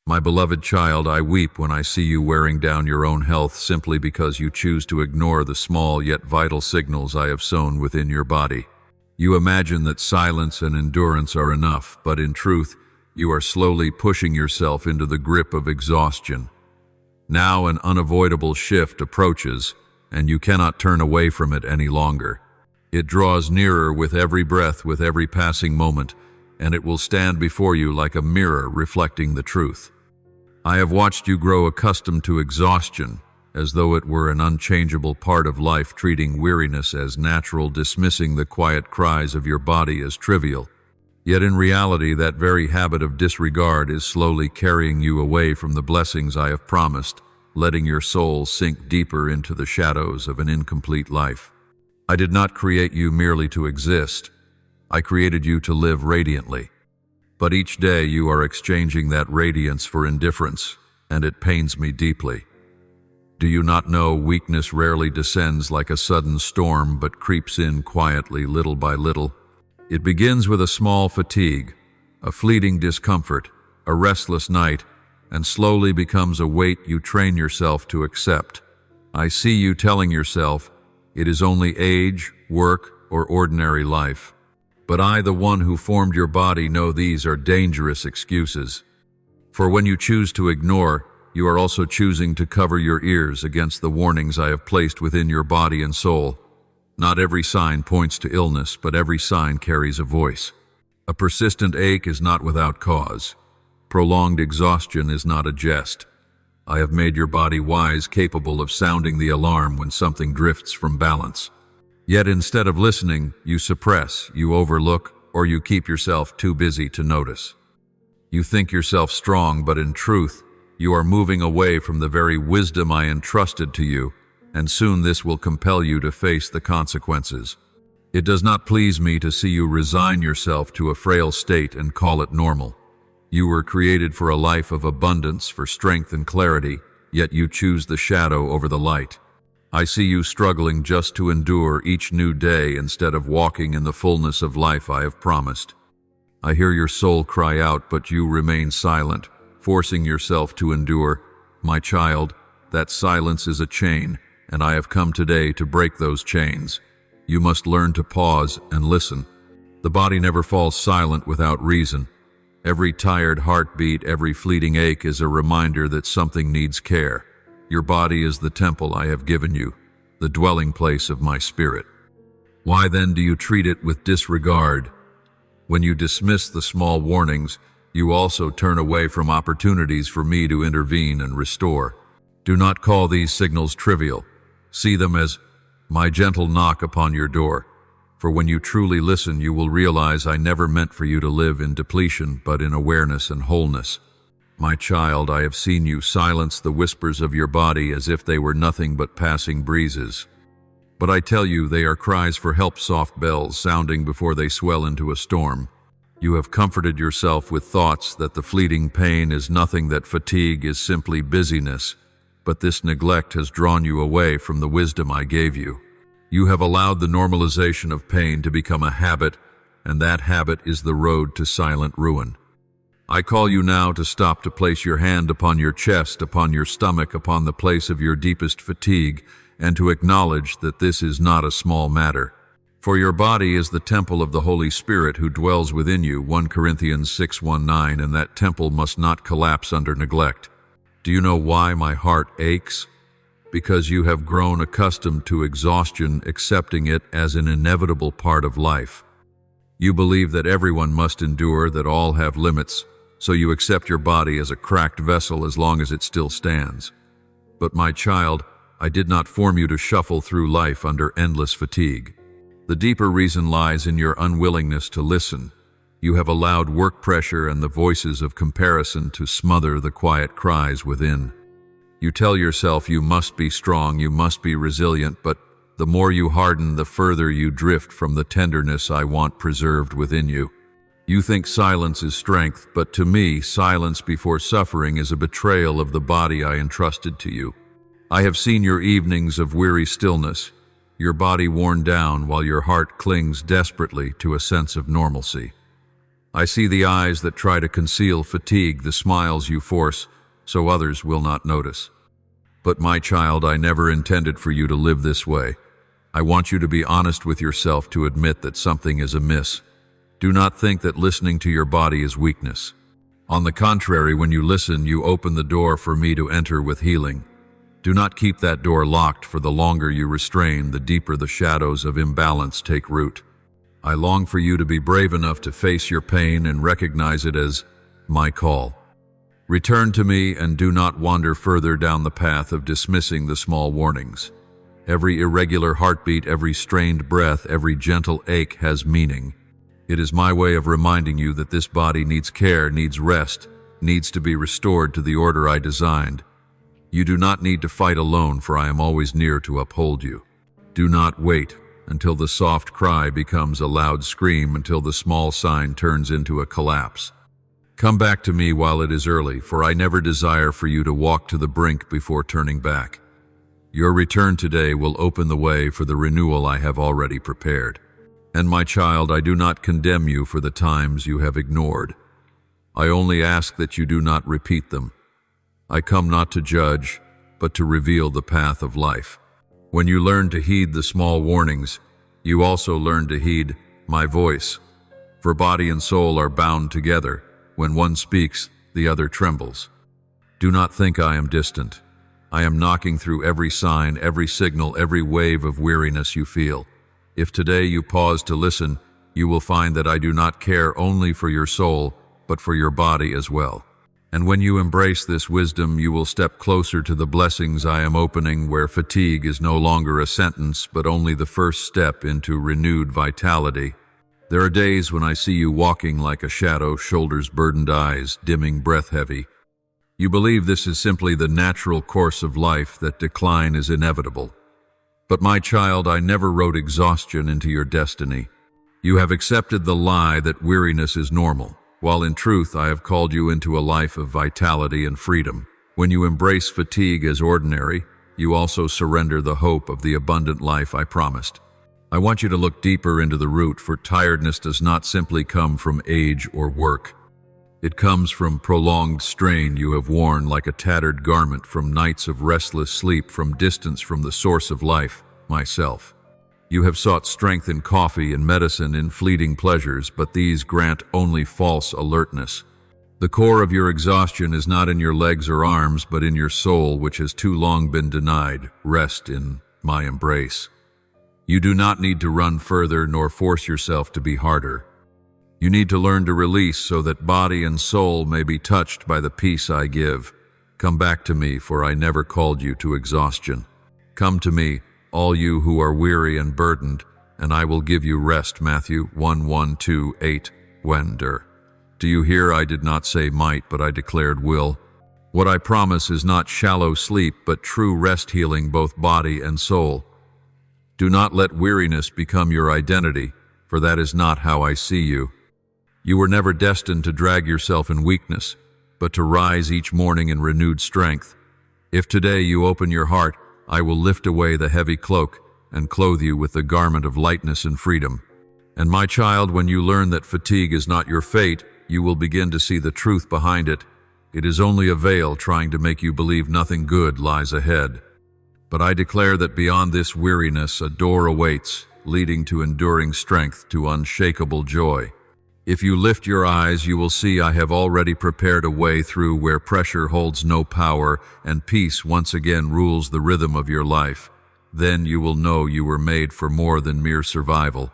My beloved child, I weep when I see you wearing down your own health simply because you choose to ignore the small yet vital signals I have sown within your body. You imagine that silence and endurance are enough, but in truth, you are slowly pushing yourself into the grip of exhaustion. Now an unavoidable shift approaches, and you cannot turn away from it any longer. It draws nearer with every breath, with every passing moment, and it will stand before you like a mirror reflecting the truth. I have watched you grow accustomed to exhaustion, as though it were an unchangeable part of life, treating weariness as natural, dismissing the quiet cries of your body as trivial. Yet in reality, that very habit of disregard is slowly carrying you away from the blessings I have promised, letting your soul sink deeper into the shadows of an incomplete life. I did not create you merely to exist. I created you to live radiantly. But each day you are exchanging that radiance for indifference, and it pains me deeply. Do you not know weakness rarely descends like a sudden storm, but creeps in quietly, little by little? It begins with a small fatigue, a fleeting discomfort, a restless night, and slowly becomes a weight you train yourself to accept. I see you telling yourself, it is only age, work, or ordinary life. But I, the one who formed your body, know these are dangerous excuses. For when you choose to ignore, you are also choosing to cover your ears against the warnings I have placed within your body and soul. Not every sign points to illness, but every sign carries a voice. A persistent ache is not without cause. Prolonged exhaustion is not a jest. I have made your body wise, capable of sounding the alarm when something drifts from balance. Yet instead of listening, you suppress, you overlook, or you keep yourself too busy to notice. You think yourself strong, but in truth, you are moving away from the very wisdom I entrusted to you, and soon this will compel you to face the consequences. It does not please me to see you resign yourself to a frail state and call it normal. You were created for a life of abundance, for strength and clarity, yet you choose the shadow over the light. I see you struggling just to endure each new day instead of walking in the fullness of life I have promised. I hear your soul cry out, but you remain silent, forcing yourself to endure. My child, that silence is a chain, and I have come today to break those chains. You must learn to pause and listen. The body never falls silent without reason. Every tired heartbeat, every fleeting ache is a reminder that something needs care. Your body is the temple I have given you, the dwelling place of my spirit. Why then do you treat it with disregard? When you dismiss the small warnings, you also turn away from opportunities for me to intervene and restore. Do not call these signals trivial. See them as my gentle knock upon your door. For when you truly listen, you will realize I never meant for you to live in depletion, but in awareness and wholeness. My child, I have seen you silence the whispers of your body as if they were nothing but passing breezes. But I tell you, they are cries for help, soft bells sounding before they swell into a storm. You have comforted yourself with thoughts that the fleeting pain is nothing, that fatigue is simply busyness, but this neglect has drawn you away from the wisdom I gave you. You have allowed the normalization of pain to become a habit, and that habit is the road to silent ruin. I call you now to stop, to place your hand upon your chest, upon your stomach, upon the place of your deepest fatigue, and to acknowledge that this is not a small matter. For your body is the temple of the Holy Spirit who dwells within you, 1 Corinthians 6:19, and that temple must not collapse under neglect. Do you know why my heart aches? Because you have grown accustomed to exhaustion, accepting it as an inevitable part of life. You believe that everyone must endure, that all have limits, so you accept your body as a cracked vessel as long as it still stands. But my child, I did not form you to shuffle through life under endless fatigue. The deeper reason lies in your unwillingness to listen. You have allowed work pressure and the voices of comparison to smother the quiet cries within. You tell yourself you must be strong, you must be resilient, but the more you harden, the further you drift from the tenderness I want preserved within you. You think silence is strength, but to me, silence before suffering is a betrayal of the body I entrusted to you. I have seen your evenings of weary stillness, your body worn down while your heart clings desperately to a sense of normalcy. I see the eyes that try to conceal fatigue, the smiles you force, so others will not notice. But my child, I never intended for you to live this way. I want you to be honest with yourself, to admit that something is amiss. Do not think that listening to your body is weakness. On the contrary, when you listen, you open the door for me to enter with healing. Do not keep that door locked, for the longer you restrain, the deeper the shadows of imbalance take root. I long for you to be brave enough to face your pain and recognize it as my call. Return to me and do not wander further down the path of dismissing the small warnings. Every irregular heartbeat, every strained breath, every gentle ache has meaning. It is my way of reminding you that this body needs care, needs rest, needs to be restored to the order I designed. You do not need to fight alone, for I am always near to uphold you. Do not wait until the soft cry becomes a loud scream, until the small sign turns into a collapse. Come back to me while it is early, for I never desire for you to walk to the brink before turning back. Your return today will open the way for the renewal I have already prepared. And my child, I do not condemn you for the times you have ignored. I only ask that you do not repeat them. I come not to judge, but to reveal the path of life. When you learn to heed the small warnings, you also learn to heed my voice. For body and soul are bound together. When one speaks, the other trembles. Do not think I am distant. I am knocking through every sign, every signal, every wave of weariness you feel. If today you pause to listen, you will find that I do not care only for your soul, but for your body as well. And when you embrace this wisdom, you will step closer to the blessings I am opening, where fatigue is no longer a sentence, but only the first step into renewed vitality. There are days when I see you walking like a shadow, shoulders burdened, eyes dimming, breath heavy. You believe this is simply the natural course of life, that decline is inevitable. But my child, I never wrote exhaustion into your destiny. You have accepted the lie that weariness is normal, while in truth I have called you into a life of vitality and freedom. When you embrace fatigue as ordinary, you also surrender the hope of the abundant life I promised. I want you to look deeper into the root, for tiredness does not simply come from age or work. It comes from prolonged strain you have worn like a tattered garment, from nights of restless sleep, from distance from the source of life, myself. You have sought strength in coffee and medicine, in fleeting pleasures, but these grant only false alertness. The core of your exhaustion is not in your legs or arms, but in your soul, which has too long been denied rest in my embrace. You do not need to run further, nor force yourself to be harder. You need to learn to release, so that body and soul may be touched by the peace I give. Come back to me, for I never called you to exhaustion. Come to me, all you who are weary and burdened, and I will give you rest. Matthew 1:1-8. Wender. Do you hear? I did not say might, but I declared will. What I promise is not shallow sleep, but true rest, healing both body and soul. Do not let weariness become your identity, for that is not how I see you. You were never destined to drag yourself in weakness, but to rise each morning in renewed strength. If today you open your heart, I will lift away the heavy cloak and clothe you with the garment of lightness and freedom. And my child, when you learn that fatigue is not your fate, you will begin to see the truth behind it. It is only a veil trying to make you believe nothing good lies ahead. But I declare that beyond this weariness, a door awaits, leading to enduring strength, to unshakable joy. If you lift your eyes, you will see I have already prepared a way through, where pressure holds no power and peace once again rules the rhythm of your life. Then you will know you were made for more than mere survival.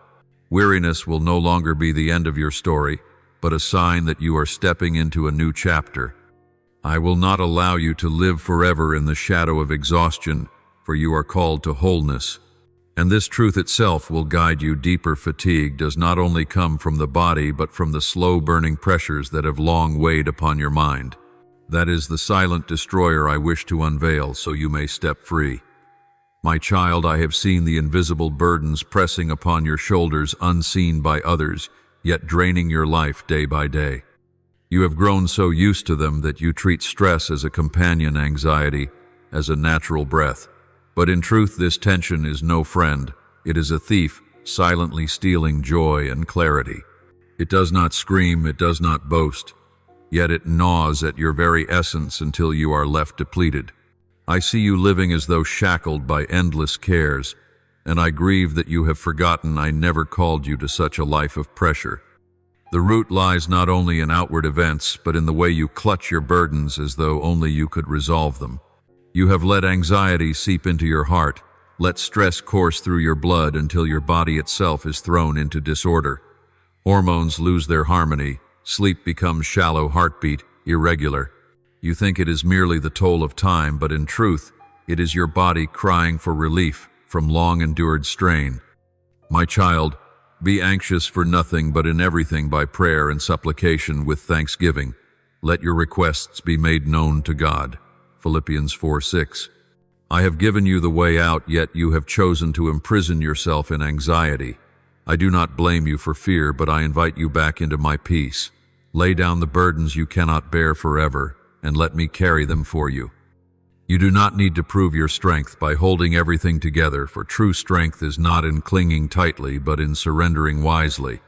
Weariness will no longer be the end of your story, but a sign that you are stepping into a new chapter. I will not allow you to live forever in the shadow of exhaustion, for you are called to wholeness. And this truth itself will guide you deeper. Fatigue does not only come from the body, but from the slow-burning pressures that have long weighed upon your mind. That is the silent destroyer I wish to unveil, so you may step free. My child, I have seen the invisible burdens pressing upon your shoulders, unseen by others, yet draining your life day by day. You have grown so used to them that you treat stress as a companion, anxiety as a natural breath. But in truth, this tension is no friend. It is a thief, silently stealing joy and clarity. It does not scream, it does not boast, yet it gnaws at your very essence until you are left depleted. I see you living as though shackled by endless cares, and I grieve that you have forgotten I never called you to such a life of pressure. The root lies not only in outward events, but in the way you clutch your burdens as though only you could resolve them. You have let anxiety seep into your heart, let stress course through your blood until your body itself is thrown into disorder. Hormones lose their harmony, sleep becomes shallow heartbeat, irregular. You think it is merely the toll of time, but in truth, it is your body crying for relief from long-endured strain. My child, be anxious for nothing but in everything by prayer and supplication with thanksgiving. Let your requests be made known to God. Philippians 4:6. I have given you the way out, yet you have chosen to imprison yourself in anxiety. I do not blame you for fear, but I invite you back into my peace. Lay down the burdens you cannot bear forever, and let me carry them for you. You do not need to prove your strength by holding everything together, for true strength is not in clinging tightly, but in surrendering wisely.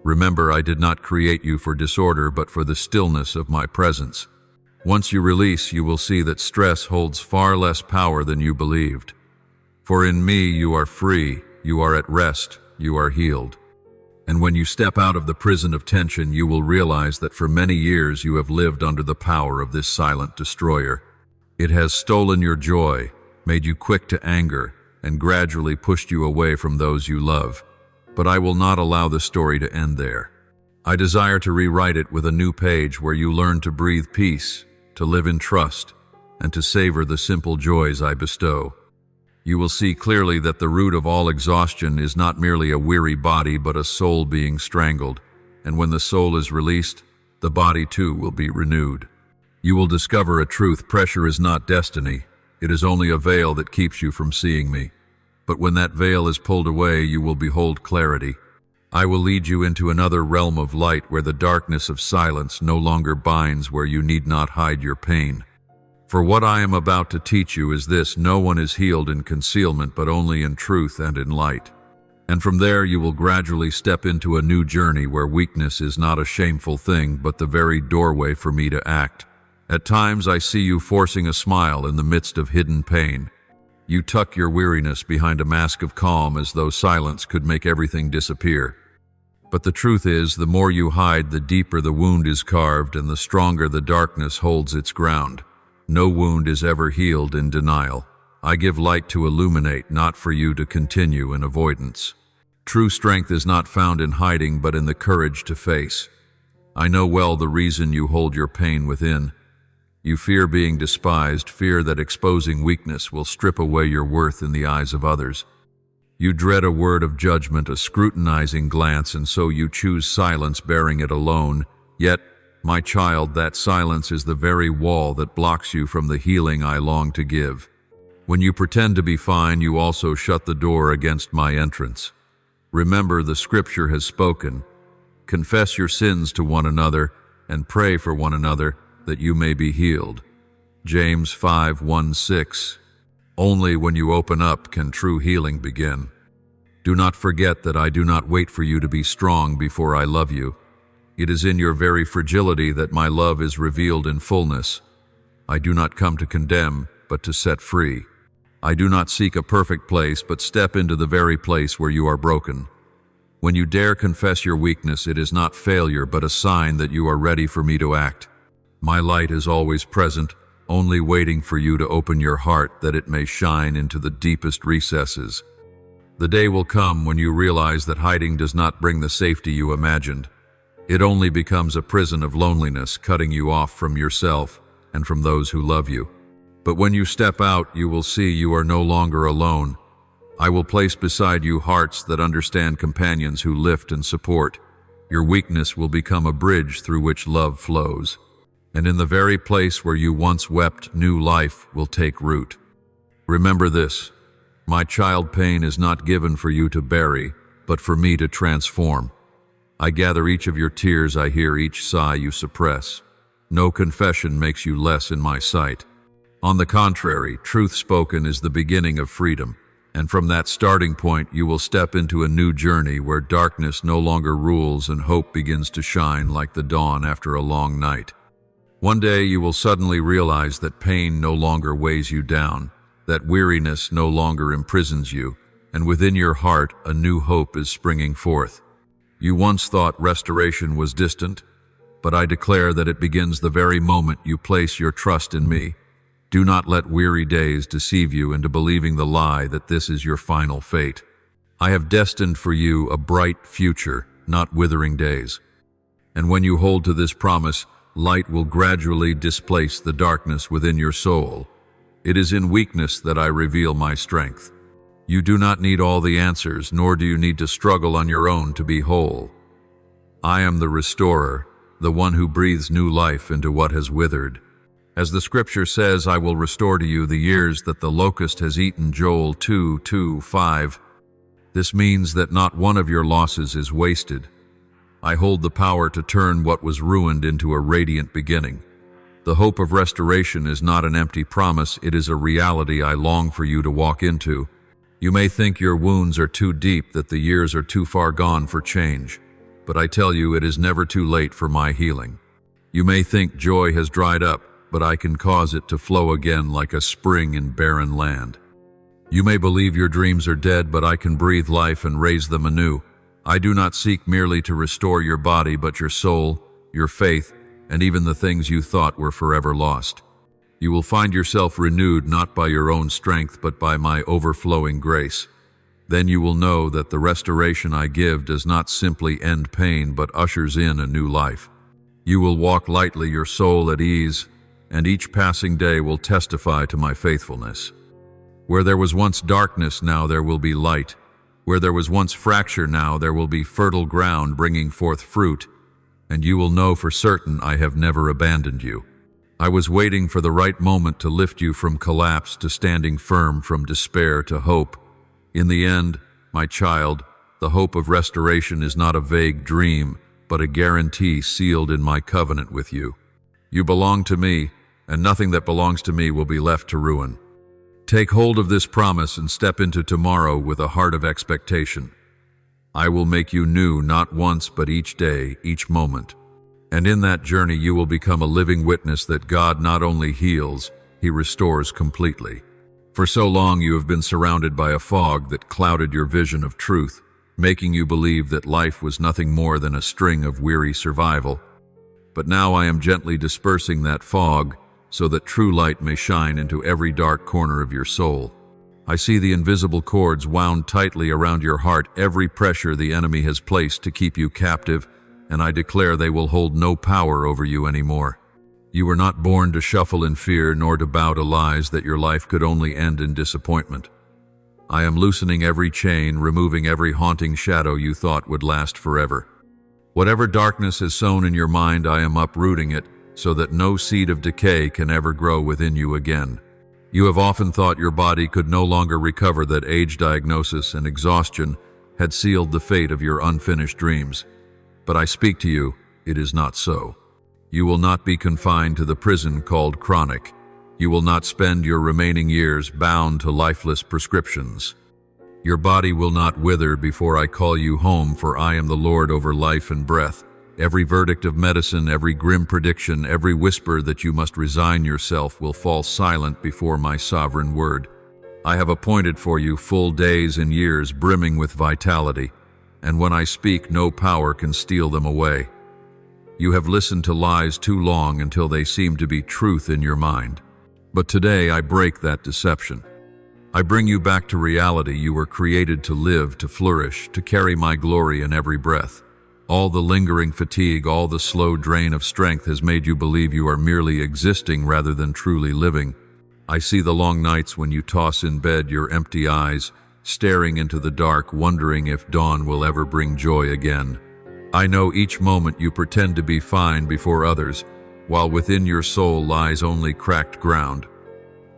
Remember, I did not create you for disorder, but for the stillness of my presence. Once you release, you will see that stress holds far less power than you believed. For in me you are free, you are at rest, you are healed. And when you step out of the prison of tension, you will realize that for many years you have lived under the power of this silent destroyer. It has stolen your joy, made you quick to anger, and gradually pushed you away from those you love. But I will not allow the story to end there. I desire to rewrite it with a new page where you learn to breathe peace, to live in trust, and to savor the simple joys I bestow. You will see clearly that the root of all exhaustion is not merely a weary body, but a soul being strangled. And when the soul is released, the body too will be renewed. You will discover a truth: pressure is not destiny. It is only a veil that keeps you from seeing me. But when that veil is pulled away, you will behold clarity. I will lead you into another realm of light where the darkness of silence no longer binds, where you need not hide your pain. For what I am about to teach you is this: no one is healed in concealment, but only in truth and in light. And from there you will gradually step into a new journey where weakness is not a shameful thing, but the very doorway for me to act. At times I see you forcing a smile in the midst of hidden pain. You tuck your weariness behind a mask of calm as though silence could make everything disappear. But the truth is, the more you hide, the deeper the wound is carved and the stronger the darkness holds its ground. No wound is ever healed in denial. I give light to illuminate, not for you to continue in avoidance. True strength is not found in hiding, but in the courage to face. I know well the reason you hold your pain within. You fear being despised, fear that exposing weakness will strip away your worth in the eyes of others. You dread a word of judgment, a scrutinizing glance, and so you choose silence, bearing it alone. Yet, my child, that silence is the very wall that blocks you from the healing I long to give. When you pretend to be fine, you also shut the door against my entrance. Remember, the scripture has spoken. Confess your sins to one another and pray for one another, that you may be healed. James 5:1-6. Only when you open up can true healing begin. Do not forget that I do not wait for you to be strong before I love you. It is in your very fragility that my love is revealed in fullness. I do not come to condemn, but to set free. I do not seek a perfect place, but step into the very place where you are broken. When you dare confess your weakness, it is not failure, but a sign that you are ready for me to act. My light is always present, only waiting for you to open your heart that it may shine into the deepest recesses. The day will come when you realize that hiding does not bring the safety you imagined. It only becomes a prison of loneliness, cutting you off from yourself and from those who love you. But when you step out, you will see you are no longer alone. I will place beside you hearts that understand, companions who lift and support. Your weakness will become a bridge through which love flows. And in the very place where you once wept, new life will take root. Remember this: my child, pain is not given for you to bury, but for me to transform. I gather each of your tears, I hear each sigh you suppress. No confession makes you less in my sight. On the contrary, truth spoken is the beginning of freedom. And from that starting point, you will step into a new journey where darkness no longer rules and hope begins to shine like the dawn after a long night. One day you will suddenly realize that pain no longer weighs you down, that weariness no longer imprisons you, and within your heart a new hope is springing forth. You once thought restoration was distant, but I declare that it begins the very moment you place your trust in me. Do not let weary days deceive you into believing the lie that this is your final fate. I have destined for you a bright future, not withering days. And when you hold to this promise, light will gradually displace the darkness within your soul. It is in weakness that I reveal my strength. You do not need all the answers, nor do you need to struggle on your own to be whole. I am the restorer, the one who breathes new life into what has withered. As the scripture says, I will restore to you the years that the locust has eaten. Joel 2:5. This means that not one of your losses is wasted. I hold the power to turn what was ruined into a radiant beginning. The hope of restoration is not an empty promise, it is a reality I long for you to walk into. You may think your wounds are too deep, that the years are too far gone for change, but I tell you it is never too late for my healing. You may think joy has dried up, but I can cause it to flow again like a spring in barren land. You may believe your dreams are dead, but I can breathe life and raise them anew. I do not seek merely to restore your body, but your soul, your faith, and even the things you thought were forever lost. You will find yourself renewed not by your own strength, but by my overflowing grace. Then you will know that the restoration I give does not simply end pain, but ushers in a new life. You will walk lightly, your soul at ease, and each passing day will testify to my faithfulness. Where there was once darkness, now there will be light. Where there was once fracture, now there will be fertile ground bringing forth fruit, and you will know for certain I have never abandoned you. I was waiting for the right moment to lift you from collapse to standing firm, from despair to hope. In the end, my child, the hope of restoration is not a vague dream, but a guarantee sealed in my covenant with you. You belong to me, and nothing that belongs to me will be left to ruin. Take hold of this promise and step into tomorrow with a heart of expectation. I will make you new not once but each day, each moment. And in that journey you will become a living witness that God not only heals, He restores completely. For so long you have been surrounded by a fog that clouded your vision of truth, making you believe that life was nothing more than a string of weary survival. But now I am gently dispersing that fog, so that true light may shine into every dark corner of your soul. I see the invisible cords wound tightly around your heart, every pressure the enemy has placed to keep you captive, and I declare they will hold no power over you anymore. You were not born to shuffle in fear, nor to bow to lies that your life could only end in disappointment. I am loosening every chain, removing every haunting shadow you thought would last forever. Whatever darkness is sown in your mind, I am uprooting it, so that no seed of decay can ever grow within you again. You have often thought your body could no longer recover, that age diagnosis and exhaustion had sealed the fate of your unfinished dreams. But I speak to you, it is not so. You will not be confined to the prison called chronic. You will not spend your remaining years bound to lifeless prescriptions. Your body will not wither before I call you home, for I am the Lord over life and breath. Every verdict of medicine, every grim prediction, every whisper that you must resign yourself will fall silent before my sovereign word. I have appointed for you full days and years brimming with vitality, and when I speak, no power can steal them away. You have listened to lies too long until they seem to be truth in your mind. But today I break that deception. I bring you back to reality. You were created to live, to flourish, to carry my glory in every breath. All the lingering fatigue, all the slow drain of strength has made you believe you are merely existing rather than truly living. I see the long nights when you toss in bed, your empty eyes, staring into the dark, wondering if dawn will ever bring joy again. I know each moment you pretend to be fine before others, while within your soul lies only cracked ground.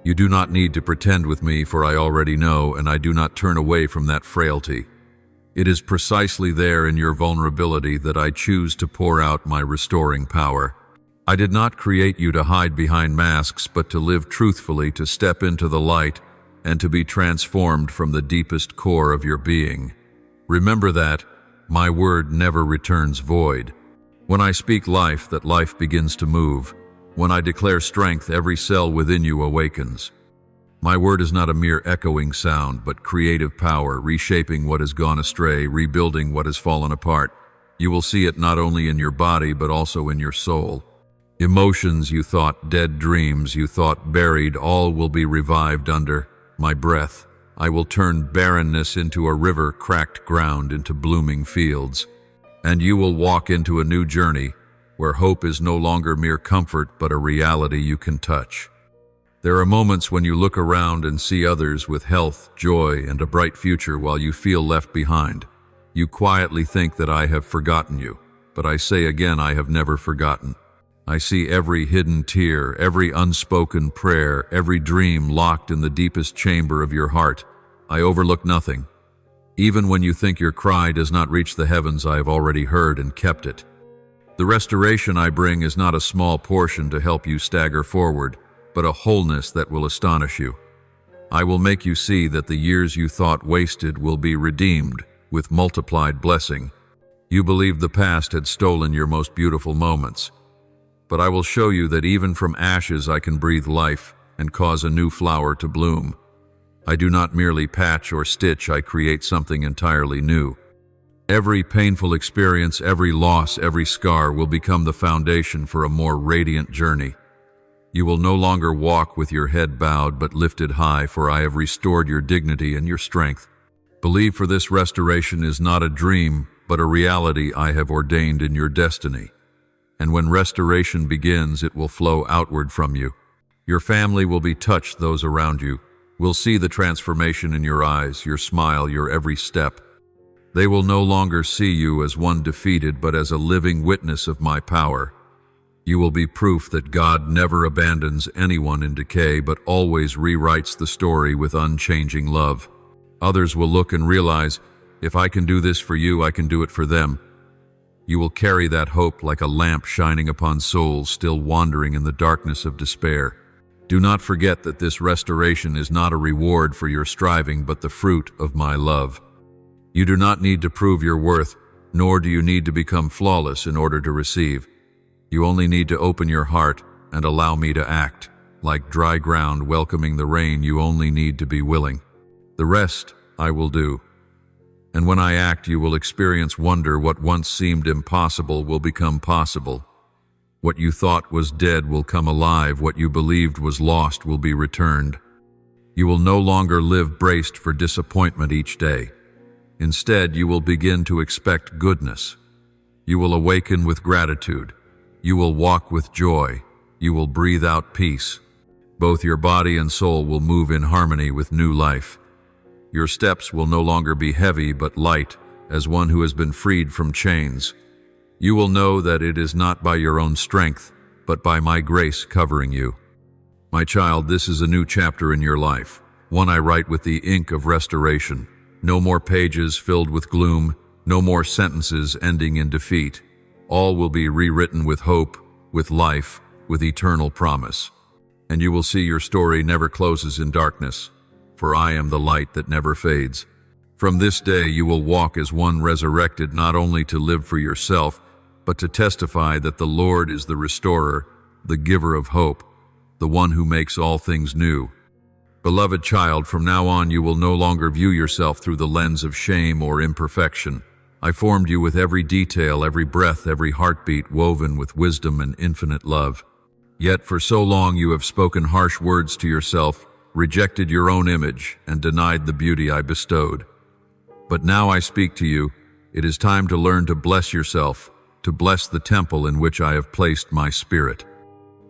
You do not need to pretend with me, for I already know, and I do not turn away from that frailty. It is precisely there in your vulnerability that I choose to pour out my restoring power. I did not create you to hide behind masks, but to live truthfully, to step into the light, and to be transformed from the deepest core of your being. Remember that my word never returns void. When I speak life, that life begins to move. When I declare strength, every cell within you awakens. My word is not a mere echoing sound, but creative power, reshaping what has gone astray, rebuilding what has fallen apart. You will see it not only in your body, but also in your soul. Emotions you thought dead, dreams you thought buried, all will be revived under my breath. I will turn barrenness into a river, cracked ground into blooming fields. And you will walk into a new journey, where hope is no longer mere comfort, but a reality you can touch. There are moments when you look around and see others with health, joy, and a bright future while you feel left behind. You quietly think that I have forgotten you, but I say again, I have never forgotten. I see every hidden tear, every unspoken prayer, every dream locked in the deepest chamber of your heart. I overlook nothing. Even when you think your cry does not reach the heavens, I have already heard and kept it. The restoration I bring is not a small portion to help you stagger forward, but a wholeness that will astonish you. I will make you see that the years you thought wasted will be redeemed with multiplied blessing. You believed the past had stolen your most beautiful moments, but I will show you that even from ashes I can breathe life and cause a new flower to bloom. I do not merely patch or stitch, I create something entirely new. Every painful experience, every loss, every scar will become the foundation for a more radiant journey. You will no longer walk with your head bowed but lifted high, for I have restored your dignity and your strength. Believe, for this restoration is not a dream, but a reality I have ordained in your destiny. And when restoration begins, it will flow outward from you. Your family will be touched, those around you will see the transformation in your eyes, your smile, your every step. They will no longer see you as one defeated, but as a living witness of my power. You will be proof that God never abandons anyone in decay, but always rewrites the story with unchanging love. Others will look and realize, if I can do this for you, I can do it for them. You will carry that hope like a lamp shining upon souls still wandering in the darkness of despair. Do not forget that this restoration is not a reward for your striving, but the fruit of my love. You do not need to prove your worth, nor do you need to become flawless in order to receive. You only need to open your heart and allow me to act. Like dry ground welcoming the rain, you only need to be willing. The rest I will do. And when I act, you will experience wonder. What once seemed impossible will become possible. What you thought was dead will come alive. What you believed was lost will be returned. You will no longer live braced for disappointment each day. Instead, you will begin to expect goodness. You will awaken with gratitude. You will walk with joy. You will breathe out peace. Both your body and soul will move in harmony with new life. Your steps will no longer be heavy but light, as one who has been freed from chains. You will know that it is not by your own strength, but by my grace covering you. My child, this is a new chapter in your life, one I write with the ink of restoration. No more pages filled with gloom, no more sentences ending in defeat. All will be rewritten with hope, with life, with eternal promise. And you will see your story never closes in darkness, for I am the light that never fades. From this day you will walk as one resurrected, not only to live for yourself, but to testify that the Lord is the restorer, the giver of hope, the one who makes all things new. Beloved child, from now on you will no longer view yourself through the lens of shame or imperfection. I formed you with every detail, every breath, every heartbeat woven with wisdom and infinite love. Yet for so long you have spoken harsh words to yourself, rejected your own image, and denied the beauty I bestowed. But now I speak to you. It is time to learn to bless yourself, to bless the temple in which I have placed my spirit.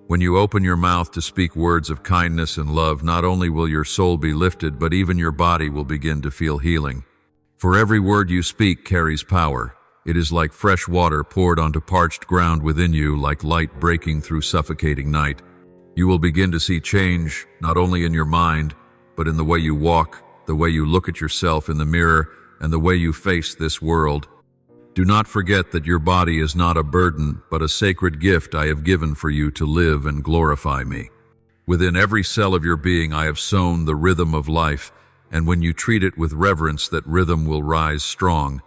When you open your mouth to speak words of kindness and love, not only will your soul be lifted, but even your body will begin to feel healing. For every word you speak carries power. It is like fresh water poured onto parched ground within you, like light breaking through suffocating night. You will begin to see change, not only in your mind, but in the way you walk, the way you look at yourself in the mirror, and the way you face this world. Do not forget that your body is not a burden, but a sacred gift I have given for you to live and glorify me. Within every cell of your being I have sown the rhythm of life, and when you treat it with reverence, that rhythm will rise strong.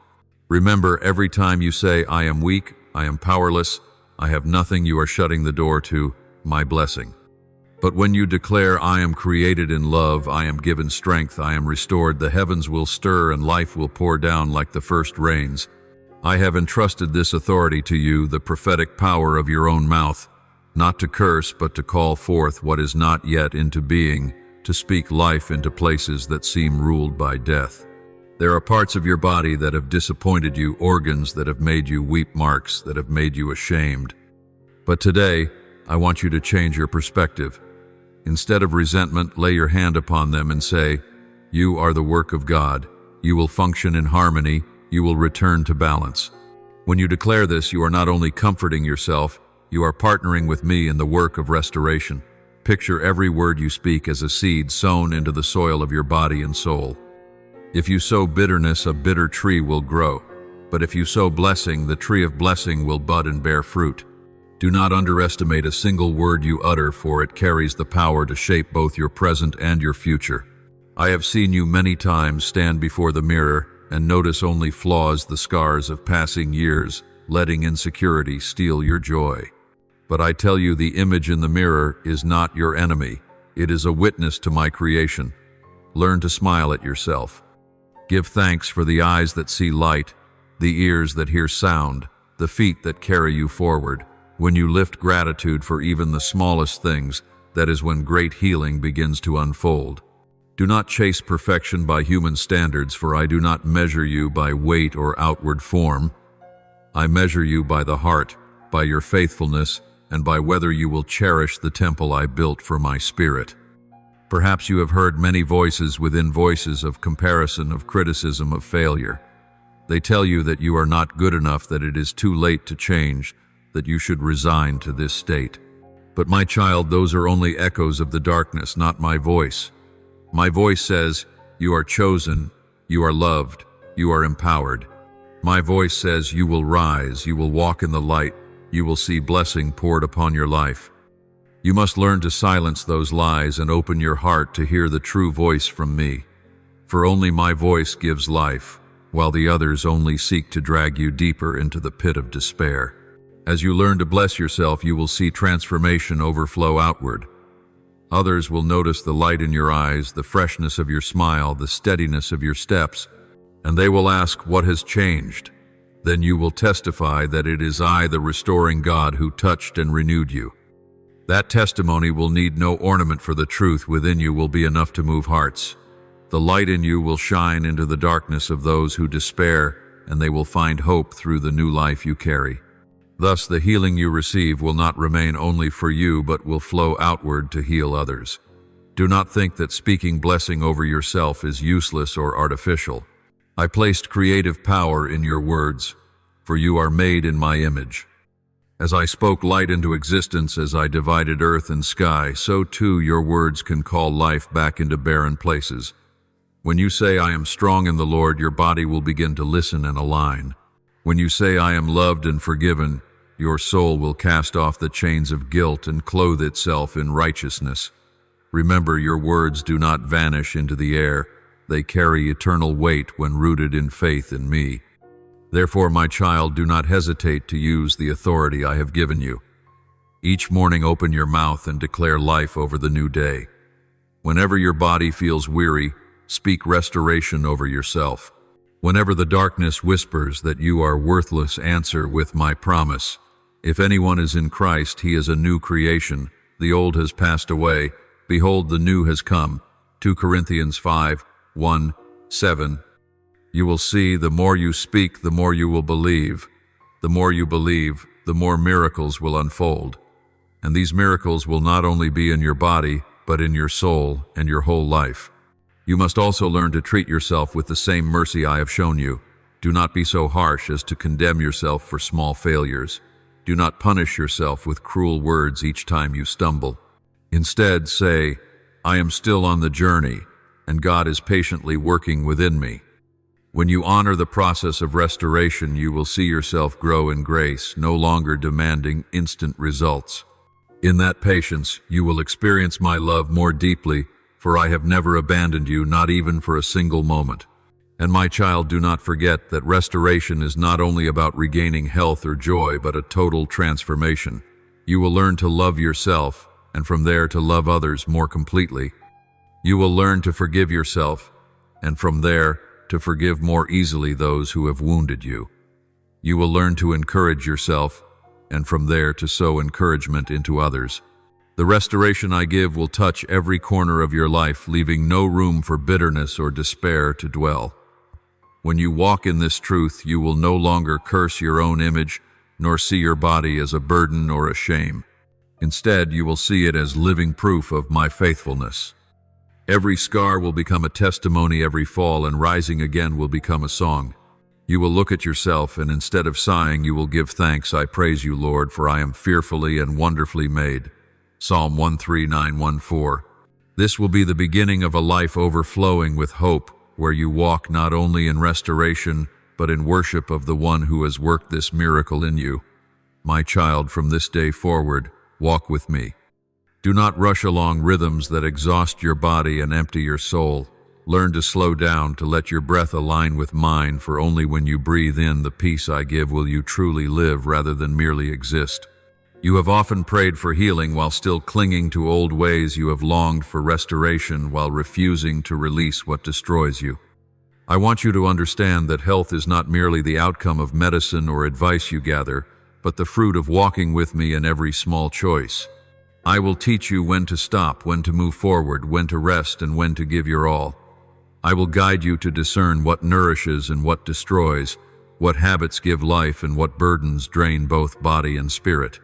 Remember, every time you say, I am weak, I am powerless, I have nothing, you are shutting the door to my blessing. But when you declare, I am created in love, I am given strength, I am restored, the heavens will stir and life will pour down like the first rains. I have entrusted this authority to you, the prophetic power of your own mouth, not to curse, but to call forth what is not yet into being, to speak life into places that seem ruled by death. There are parts of your body that have disappointed you, organs that have made you weep, marks that have made you ashamed. But today, I want you to change your perspective. Instead of resentment, lay your hand upon them and say, you are the work of God. You will function in harmony. You will return to balance. When you declare this, you are not only comforting yourself, you are partnering with me in the work of restoration. Picture every word you speak as a seed sown into the soil of your body and soul. If you sow bitterness, a bitter tree will grow. But if you sow blessing, the tree of blessing will bud and bear fruit. Do not underestimate a single word you utter, for it carries the power to shape both your present and your future. I have seen you many times stand before the mirror and notice only flaws, the scars of passing years, letting insecurity steal your joy. But I tell you, the image in the mirror is not your enemy. It is a witness to my creation. Learn to smile at yourself. Give thanks for the eyes that see light, the ears that hear sound, the feet that carry you forward. When you lift gratitude for even the smallest things, that is when great healing begins to unfold. Do not chase perfection by human standards, for I do not measure you by weight or outward form. I measure you by the heart, by your faithfulness, and by whether you will cherish the temple I built for my spirit. Perhaps you have heard many voices within voices of comparison, of criticism, of failure. They tell you that you are not good enough, that it is too late to change, that you should resign to this state. But my child, those are only echoes of the darkness, not my voice. My voice says, you are chosen, you are loved, you are empowered. My voice says, you will rise, you will walk in the light, you will see blessing poured upon your life. You must learn to silence those lies and open your heart to hear the true voice from me. For only my voice gives life, while the others only seek to drag you deeper into the pit of despair. As you learn to bless yourself, you will see transformation overflow outward. Others will notice the light in your eyes, the freshness of your smile, the steadiness of your steps, and they will ask, what has changed? Then you will testify that it is I, the restoring God, who touched and renewed you. That testimony will need no ornament, for the truth within you will be enough to move hearts. The light in you will shine into the darkness of those who despair, and they will find hope through the new life you carry. Thus, the healing you receive will not remain only for you, but will flow outward to heal others. Do not think that speaking blessing over yourself is useless or artificial. I placed creative power in your words, for you are made in my image. As I spoke light into existence, as I divided earth and sky, so too your words can call life back into barren places. When you say, I am strong in the Lord, your body will begin to listen and align. When you say, I am loved and forgiven, your soul will cast off the chains of guilt and clothe itself in righteousness. Remember, your words do not vanish into the air. They carry eternal weight when rooted in faith in me. Therefore, my child, do not hesitate to use the authority I have given you. Each morning open your mouth and declare life over the new day. Whenever your body feels weary, speak restoration over yourself. Whenever the darkness whispers that you are worthless, answer with my promise. If anyone is in Christ, he is a new creation. The old has passed away. Behold, the new has come. 2 Corinthians 5:1-7. You will see, the more you speak, the more you will believe. The more you believe, the more miracles will unfold. And these miracles will not only be in your body, but in your soul and your whole life. You must also learn to treat yourself with the same mercy I have shown you. Do not be so harsh as to condemn yourself for small failures. Do not punish yourself with cruel words each time you stumble. Instead, say, I am still on the journey, and God is patiently working within me. When you honor the process of restoration, you will see yourself grow in grace, no longer demanding instant results. In that patience, you will experience my love more deeply, for I have never abandoned you, not even for a single moment. And my child, do not forget that restoration is not only about regaining health or joy, but a total transformation. You will learn to love yourself, and from there to love others more completely. You will learn to forgive yourself, and from there to forgive more easily those who have wounded you. You will learn to encourage yourself, and from there to sow encouragement into others. The restoration I give will touch every corner of your life, leaving no room for bitterness or despair to dwell. When you walk in this truth, you will no longer curse your own image, nor see your body as a burden or a shame. Instead, you will see it as living proof of my faithfulness. Every scar will become a testimony, every fall and rising again will become a song. You will look at yourself, and instead of sighing, you will give thanks. I praise you, Lord, for I am fearfully and wonderfully made. Psalm 139:1-4. This will be the beginning of a life overflowing with hope, where you walk not only in restoration, but in worship of the one who has worked this miracle in you. My child, from this day forward, walk with me. Do not rush along rhythms that exhaust your body and empty your soul. Learn to slow down, to let your breath align with mine, for only when you breathe in the peace I give will you truly live rather than merely exist. You have often prayed for healing while still clinging to old ways. You have longed for restoration while refusing to release what destroys you. I want you to understand that health is not merely the outcome of medicine or advice you gather, but the fruit of walking with me in every small choice. I will teach you when to stop, when to move forward, when to rest, and when to give your all. I will guide you to discern what nourishes and what destroys, what habits give life and what burdens drain both body and spirit.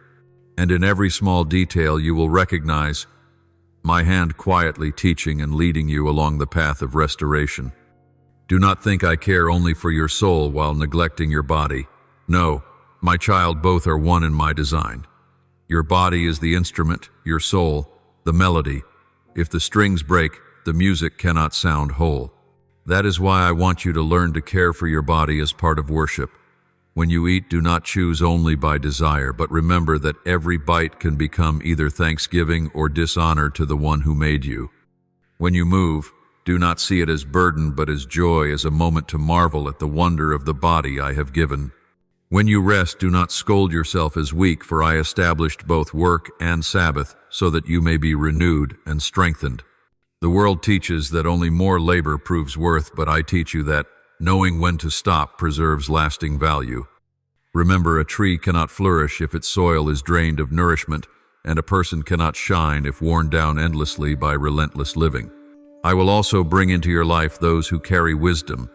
And in every small detail you will recognize my hand quietly teaching and leading you along the path of restoration. Do not think I care only for your soul while neglecting your body. No, my child, both are one in my design. Your body is the instrument, your soul, the melody. If the strings break, the music cannot sound whole. That is why I want you to learn to care for your body as part of worship. When you eat, do not choose only by desire, but remember that every bite can become either thanksgiving or dishonor to the one who made you. When you move, do not see it as burden, but as joy, as a moment to marvel at the wonder of the body I have given. When you rest, do not scold yourself as weak, for I established both work and Sabbath, so that you may be renewed and strengthened. The world teaches that only more labor proves worth, but I teach you that knowing when to stop preserves lasting value. Remember, a tree cannot flourish if its soil is drained of nourishment, and a person cannot shine if worn down endlessly by relentless living. I will also bring into your life those who carry wisdom,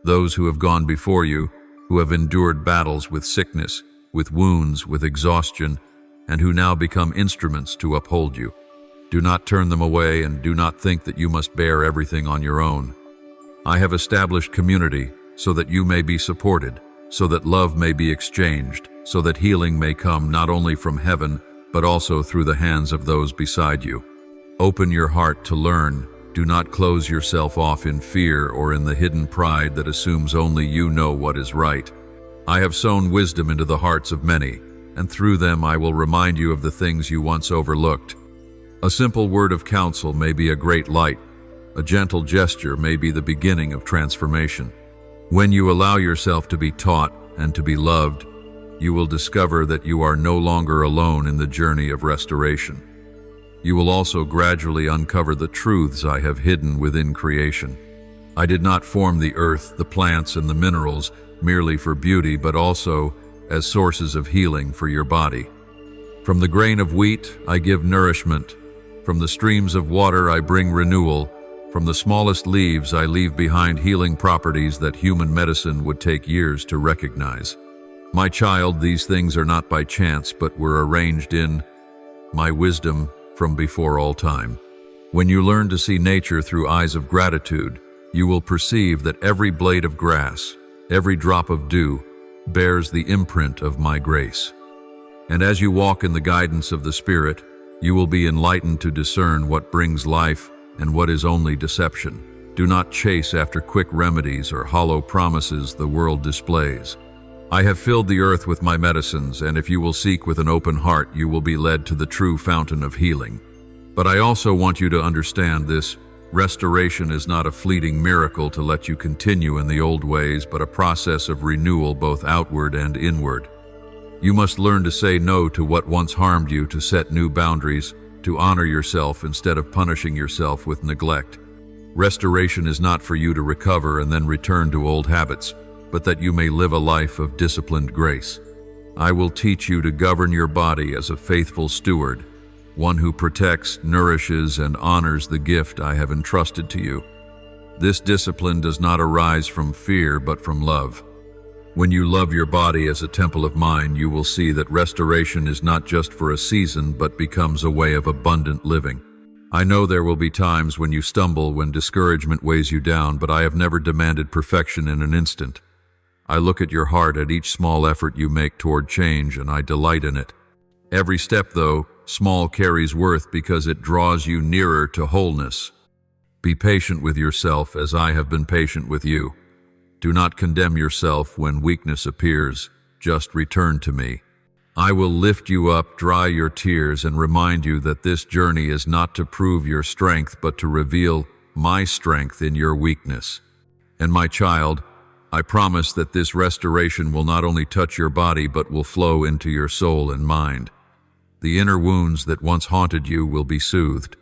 those who have gone before you, who have endured battles with sickness, with wounds, with exhaustion, and who now become instruments to uphold you. Do not turn them away, and do not think that you must bear everything on your own. I have established community so that you may be supported, so that love may be exchanged, so that healing may come not only from heaven, but also through the hands of those beside you. Open your heart to learn. Do not close yourself off in fear or in the hidden pride that assumes only you know what is right. I have sown wisdom into the hearts of many, and through them I will remind you of the things you once overlooked. A simple word of counsel may be a great light. A gentle gesture may be the beginning of transformation. When you allow yourself to be taught and to be loved, you will discover that you are no longer alone in the journey of restoration. You will also gradually uncover the truths I have hidden within creation. I did not form the earth, the plants, and the minerals merely for beauty, but also as sources of healing for your body. From the grain of wheat, I give nourishment. From the streams of water, I bring renewal. From the smallest leaves, I leave behind healing properties that human medicine would take years to recognize. My child, these things are not by chance, but were arranged in my wisdom from before all time. When you learn to see nature through eyes of gratitude, you will perceive that every blade of grass, every drop of dew, bears the imprint of my grace. And as you walk in the guidance of the Spirit, you will be enlightened to discern what brings life and what is only deception. Do not chase after quick remedies or hollow promises the world displays. I have filled the earth with my medicines, and if you will seek with an open heart, you will be led to the true fountain of healing. But I also want you to understand this. Restoration is not a fleeting miracle to let you continue in the old ways, but a process of renewal both outward and inward. You must learn to say no to what once harmed you, to set new boundaries, to honor yourself instead of punishing yourself with neglect. Restoration is not for you to recover and then return to old habits, but that you may live a life of disciplined grace. I will teach you to govern your body as a faithful steward, one who protects, nourishes, and honors the gift I have entrusted to you. This discipline does not arise from fear, but from love. When you love your body as a temple of mine, you will see that restoration is not just for a season, but becomes a way of abundant living. I know there will be times when you stumble, when discouragement weighs you down, but I have never demanded perfection in an instant. I look at your heart at each small effort you make toward change, and I delight in it. Every step, though small, carries worth because it draws you nearer to wholeness. Be patient with yourself as I have been patient with you. Do not condemn yourself when weakness appears. Just return to me. I will lift you up, dry your tears, and remind you that this journey is not to prove your strength, but to reveal my strength in your weakness. And my child, I promise that this restoration will not only touch your body, but will flow into your soul and mind. The inner wounds that once haunted you will be soothed.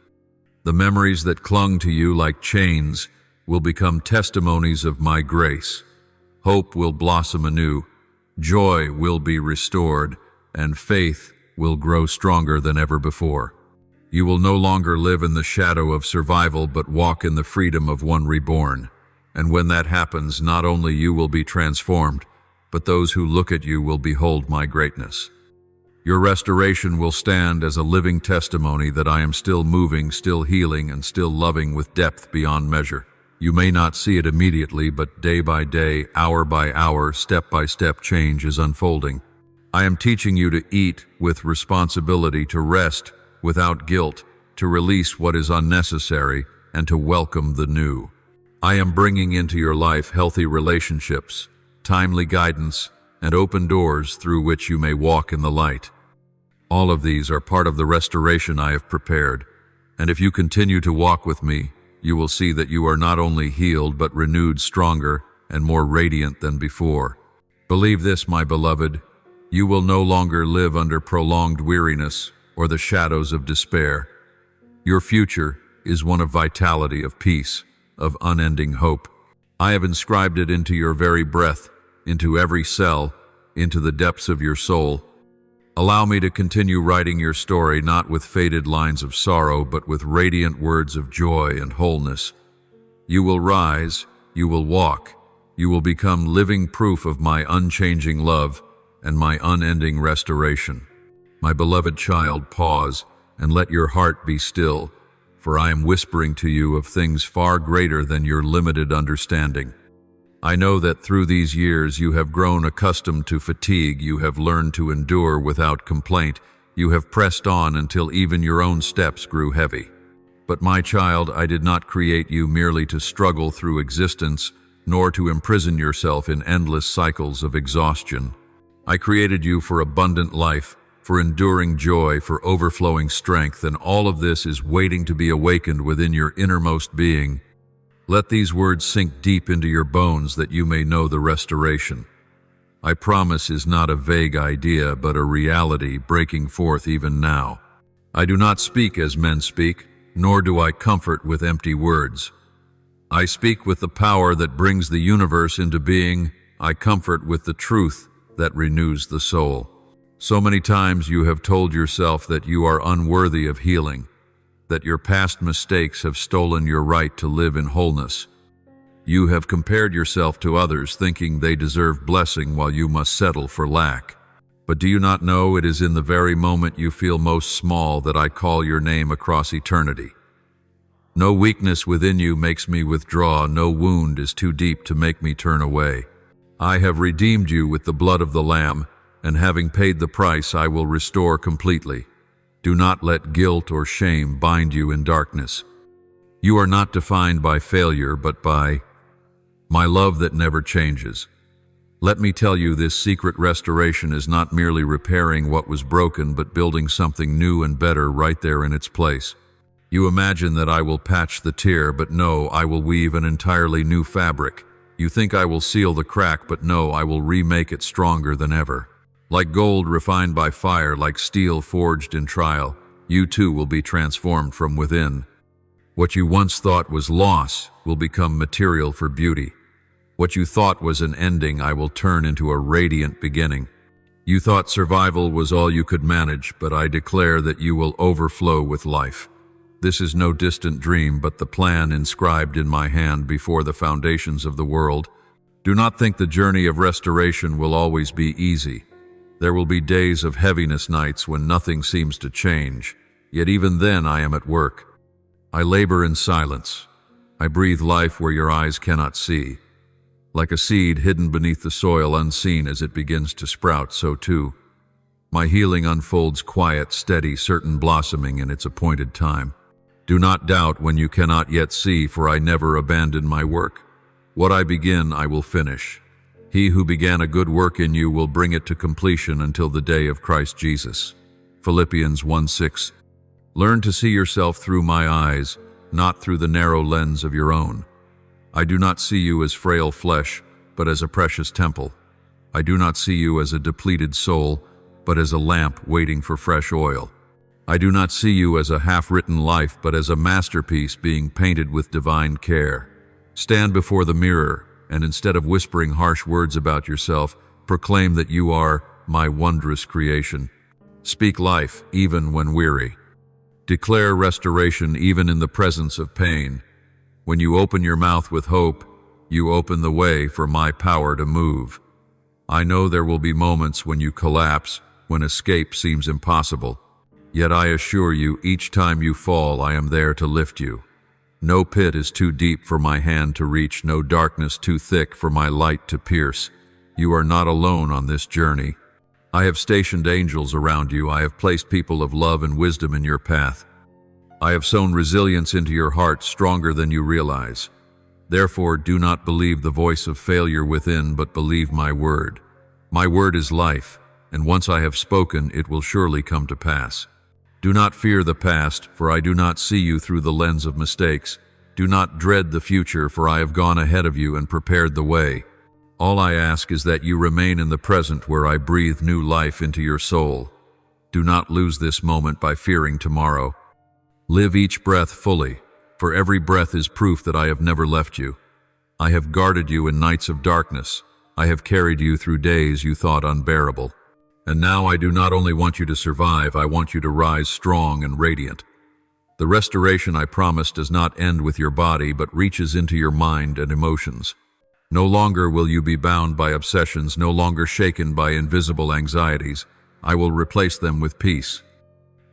The memories that clung to you like chains will become testimonies of my grace. Hope will blossom anew, joy will be restored, and faith will grow stronger than ever before. You will no longer live in the shadow of survival, but walk in the freedom of one reborn. And when that happens, not only you will be transformed, but those who look at you will behold my greatness. Your restoration will stand as a living testimony that I am still moving, still healing, and still loving with depth beyond measure. You may not see it immediately, but day by day, hour by hour, step by step, change is unfolding. I am teaching you to eat with responsibility, to rest without guilt, to release what is unnecessary, and to welcome the new. I am bringing into your life healthy relationships, timely guidance, and open doors through which you may walk in the light. All of these are part of the restoration I have prepared, and if you continue to walk with me, you will see that you are not only healed, but renewed, stronger, and more radiant than before. Believe this, my beloved, you will no longer live under prolonged weariness or the shadows of despair. Your future is one of vitality, of peace, of unending hope. I have inscribed it into your very breath, into every cell, into the depths of your soul. Allow me to continue writing your story, not with faded lines of sorrow, but with radiant words of joy and wholeness. You will rise, you will walk, you will become living proof of my unchanging love and my unending restoration. My beloved child, pause and let your heart be still, for I am whispering to you of things far greater than your limited understanding. I know that through these years you have grown accustomed to fatigue, you have learned to endure without complaint, you have pressed on until even your own steps grew heavy. But my child, I did not create you merely to struggle through existence, nor to imprison yourself in endless cycles of exhaustion. I created you for abundant life, for enduring joy, for overflowing strength, and all of this is waiting to be awakened within your innermost being. Let these words sink deep into your bones that you may know the restoration. I promise is not a vague idea, but a reality breaking forth even now. I do not speak as men speak, nor do I comfort with empty words. I speak with the power that brings the universe into being. I comfort with the truth that renews the soul. So many times you have told yourself that you are unworthy of healing, that your past mistakes have stolen your right to live in wholeness. You have compared yourself to others, thinking they deserve blessing while you must settle for lack. But do you not know it is in the very moment you feel most small that I call your name across eternity? No weakness within you makes me withdraw, no wound is too deep to make me turn away. I have redeemed you with the blood of the Lamb, and having paid the price, I will restore completely. Do not let guilt or shame bind you in darkness. You are not defined by failure, but by my love that never changes. Let me tell you, this secret restoration is not merely repairing what was broken, but building something new and better right there in its place. You imagine that I will patch the tear, but no, I will weave an entirely new fabric. You think I will seal the crack, but no, I will remake it stronger than ever. Like gold refined by fire, like steel forged in trial, you too will be transformed from within. What you once thought was loss will become material for beauty. What you thought was an ending, I will turn into a radiant beginning. You thought survival was all you could manage, but I declare that you will overflow with life. This is no distant dream, but the plan inscribed in my hand before the foundations of the world. Do not think the journey of restoration will always be easy. There will be days of heaviness, nights when nothing seems to change. Yet even then I am at work. I labor in silence. I breathe life where your eyes cannot see. Like a seed hidden beneath the soil, unseen as it begins to sprout, so too my healing unfolds, quiet, steady, certain, blossoming in its appointed time. Do not doubt when you cannot yet see, for I never abandon my work. What I begin, I will finish. He who began a good work in you will bring it to completion until the day of Christ Jesus. Philippians 1:6. Learn to see yourself through my eyes, not through the narrow lens of your own. I do not see you as frail flesh, but as a precious temple. I do not see you as a depleted soul, but as a lamp waiting for fresh oil. I do not see you as a half-written life, but as a masterpiece being painted with divine care. Stand before the mirror, and instead of whispering harsh words about yourself, proclaim that you are my wondrous creation. Speak life, even when weary. Declare restoration, even in the presence of pain. When you open your mouth with hope, you open the way for my power to move. I know there will be moments when you collapse, when escape seems impossible. Yet I assure you, each time you fall, I am there to lift you. No pit is too deep for my hand to reach, no darkness too thick for my light to pierce. You are not alone on this journey. I have stationed angels around you. I have placed people of love and wisdom in your path. I have sown resilience into your heart, stronger than you realize. Therefore, do not believe the voice of failure within, but believe my word. My word is life, and once I have spoken, it will surely come to pass. Do not fear the past, for I do not see you through the lens of mistakes. Do not dread the future, for I have gone ahead of you and prepared the way. All I ask is that you remain in the present, where I breathe new life into your soul. Do not lose this moment by fearing tomorrow. Live each breath fully, for every breath is proof that I have never left you. I have guarded you in nights of darkness. I have carried you through days you thought unbearable. And now I do not only want you to survive, I want you to rise strong and radiant. The restoration I promise does not end with your body, but reaches into your mind and emotions. No longer will you be bound by obsessions, no longer shaken by invisible anxieties. I will replace them with peace.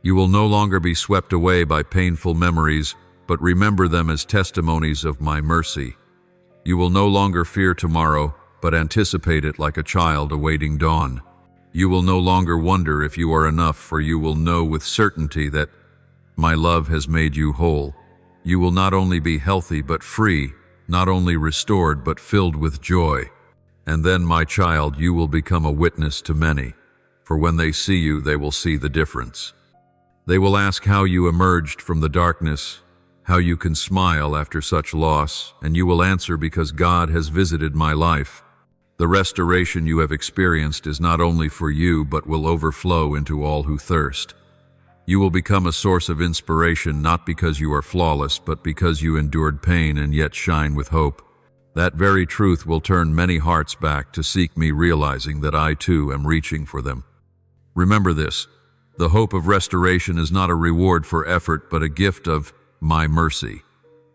You will no longer be swept away by painful memories, but remember them as testimonies of my mercy. You will no longer fear tomorrow, but anticipate it like a child awaiting dawn. You will no longer wonder if you are enough, for you will know with certainty that my love has made you whole. You will not only be healthy but free, not only restored but filled with joy. And then, my child, you will become a witness to many, for when they see you, they will see the difference. They will ask how you emerged from the darkness, how you can smile after such loss, and you will answer, because God has visited my life. The restoration you have experienced is not only for you, but will overflow into all who thirst. You will become a source of inspiration, not because you are flawless, but because you endured pain and yet shine with hope. That very truth will turn many hearts back to seek me, realizing that I too am reaching for them. Remember this: the hope of restoration is not a reward for effort, but a gift of my mercy.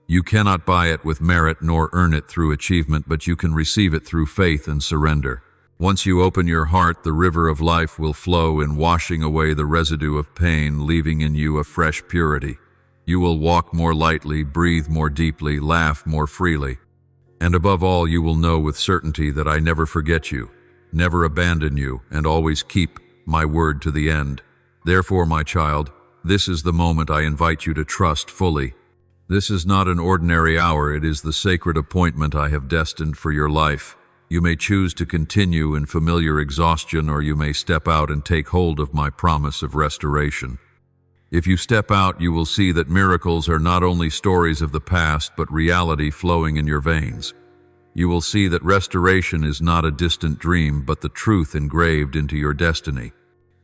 You cannot buy it with merit nor earn it through achievement, but you can receive it through faith and surrender. Once you open your heart, the river of life will flow in, washing away the residue of pain, leaving in you a fresh purity. You will walk more lightly, breathe more deeply, laugh more freely. And above all, you will know with certainty that I never forget you, never abandon you, and always keep my word to the end. Therefore, my child, this is the moment I invite you to trust fully. This is not an ordinary hour, it is the sacred appointment I have destined for your life. You may choose to continue in familiar exhaustion, or you may step out and take hold of my promise of restoration. If you step out, you will see that miracles are not only stories of the past, but reality flowing in your veins. You will see that restoration is not a distant dream, but the truth engraved into your destiny.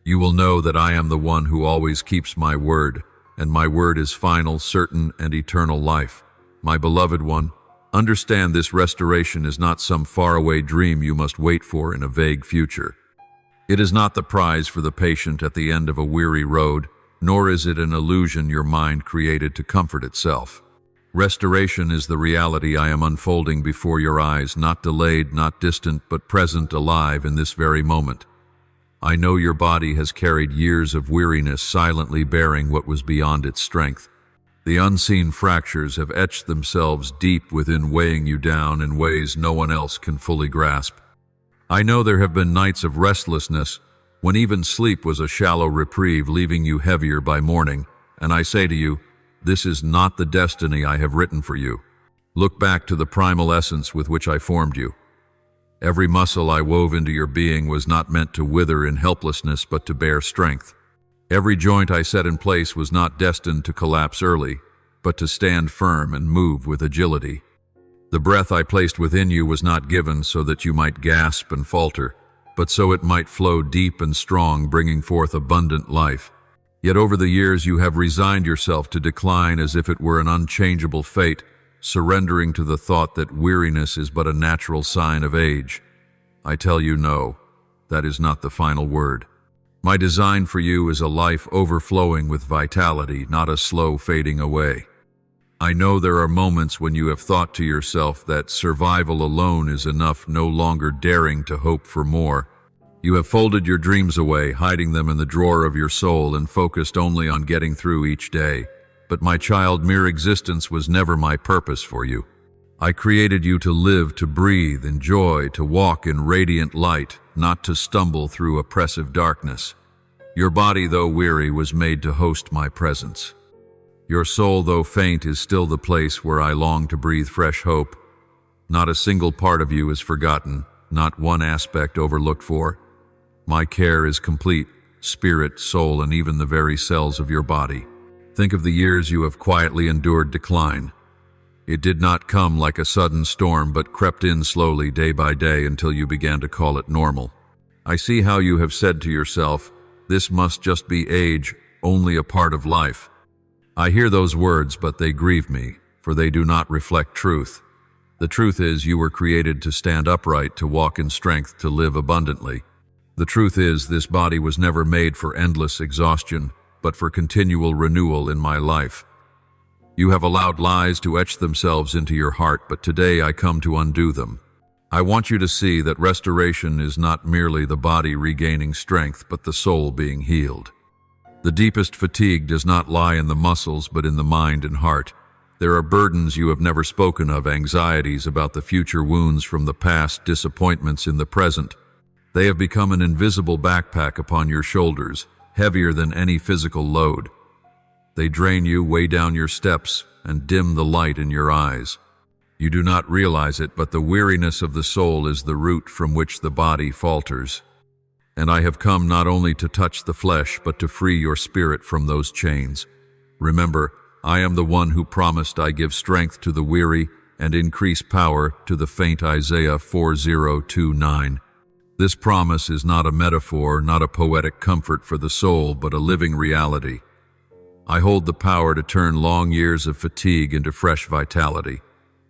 You will know that I am the one who always keeps my word, and my word is final, certain, and eternal life. My beloved one, understand this restoration is not some faraway dream you must wait for in a vague future. It is not the prize for the patient at the end of a weary road, nor is it an illusion your mind created to comfort itself. Restoration is the reality I am unfolding before your eyes, not delayed, not distant, but present, alive in this very moment. I know your body has carried years of weariness, silently bearing what was beyond its strength. The unseen fractures have etched themselves deep within, weighing you down in ways no one else can fully grasp. I know there have been nights of restlessness, when even sleep was a shallow reprieve, leaving you heavier by morning, and I say to you, this is not the destiny I have written for you. Look back to the primal essence with which I formed you. Every muscle I wove into your being was not meant to wither in helplessness, but to bear strength. Every joint I set in place was not destined to collapse early, but to stand firm and move with agility. The breath I placed within you was not given so that you might gasp and falter, but so it might flow deep and strong, bringing forth abundant life. Yet over the years you have resigned yourself to decline as if it were an unchangeable fate, surrendering to the thought that weariness is but a natural sign of age. I tell you no, that is not the final word. My design for you is a life overflowing with vitality, not a slow fading away. I know there are moments when you have thought to yourself that survival alone is enough, no longer daring to hope for more. You have folded your dreams away, hiding them in the drawer of your soul, and focused only on getting through each day. But my child, mere existence was never my purpose for you. I created you to live, to breathe, enjoy, to walk in radiant light, not to stumble through oppressive darkness. Your body, though weary, was made to host my presence. Your soul, though faint, is still the place where I long to breathe fresh hope. Not a single part of you is forgotten, not one aspect overlooked for. My care is complete, spirit, soul, and even the very cells of your body. Think of the years you have quietly endured decline. It did not come like a sudden storm, but crept in slowly, day by day, until you began to call it normal. I see how you have said to yourself, this must just be age, only a part of life. I hear those words, but they grieve me, for they do not reflect truth. The truth is, you were created to stand upright, to walk in strength, to live abundantly. The truth is, this body was never made for endless exhaustion, but for continual renewal in my life. You have allowed lies to etch themselves into your heart, but today I come to undo them. I want you to see that restoration is not merely the body regaining strength, but the soul being healed. The deepest fatigue does not lie in the muscles, but in the mind and heart. There are burdens you have never spoken of, anxieties about the future, wounds from the past, disappointments in the present. They have become an invisible backpack upon your shoulders, heavier than any physical load. They drain you, weigh down your steps, and dim the light in your eyes. You do not realize it, but the weariness of the soul is the root from which the body falters. And I have come not only to touch the flesh, but to free your spirit from those chains. Remember, I am the one who promised I give strength to the weary and increase power to the faint. Isaiah 40:29. This promise is not a metaphor, not a poetic comfort for the soul, but a living reality. I hold the power to turn long years of fatigue into fresh vitality.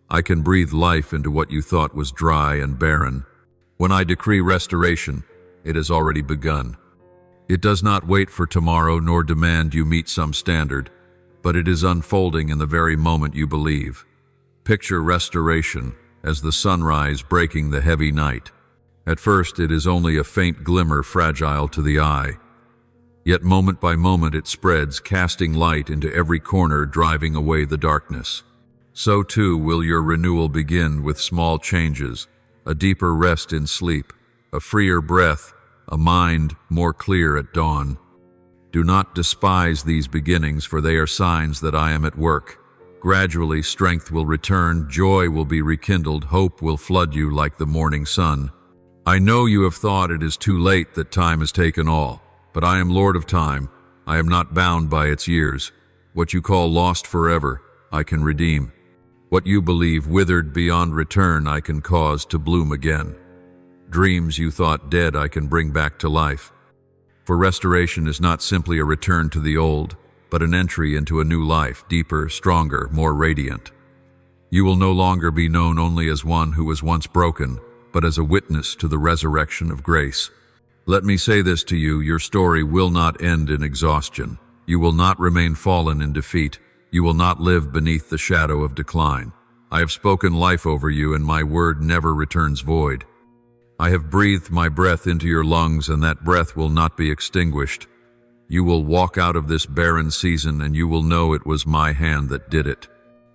I can breathe life into what you thought was dry and barren. When I decree restoration, it has already begun. It does not wait for tomorrow nor demand you meet some standard, but it is unfolding in the very moment you believe. Picture restoration as the sunrise breaking the heavy night. At first, it is only a faint glimmer, fragile to the eye. Yet moment by moment it spreads, casting light into every corner, driving away the darkness. So too will your renewal begin with small changes, a deeper rest in sleep, a freer breath, a mind more clear at dawn. Do not despise these beginnings, for they are signs that I am at work. gradually strength will return, joy will be rekindled, hope will flood you like the morning sun. I know you have thought it is too late, that time has taken all, but I am Lord of time. I am not bound by its years. What you call lost forever, I can redeem. What you believe withered beyond return, I can cause to bloom again. Dreams you thought dead, I can bring back to life. For restoration is not simply a return to the old, but an entry into a new life, deeper, stronger, more radiant. You will no longer be known only as one who was once broken, but as a witness to the resurrection of grace. Let me say this to you, your story will not end in exhaustion. You will not remain fallen in defeat. You will not live beneath the shadow of decline. I have spoken life over you, and my word never returns void. I have breathed my breath into your lungs, and that breath will not be extinguished. You will walk out of this barren season, and you will know it was my hand that did it.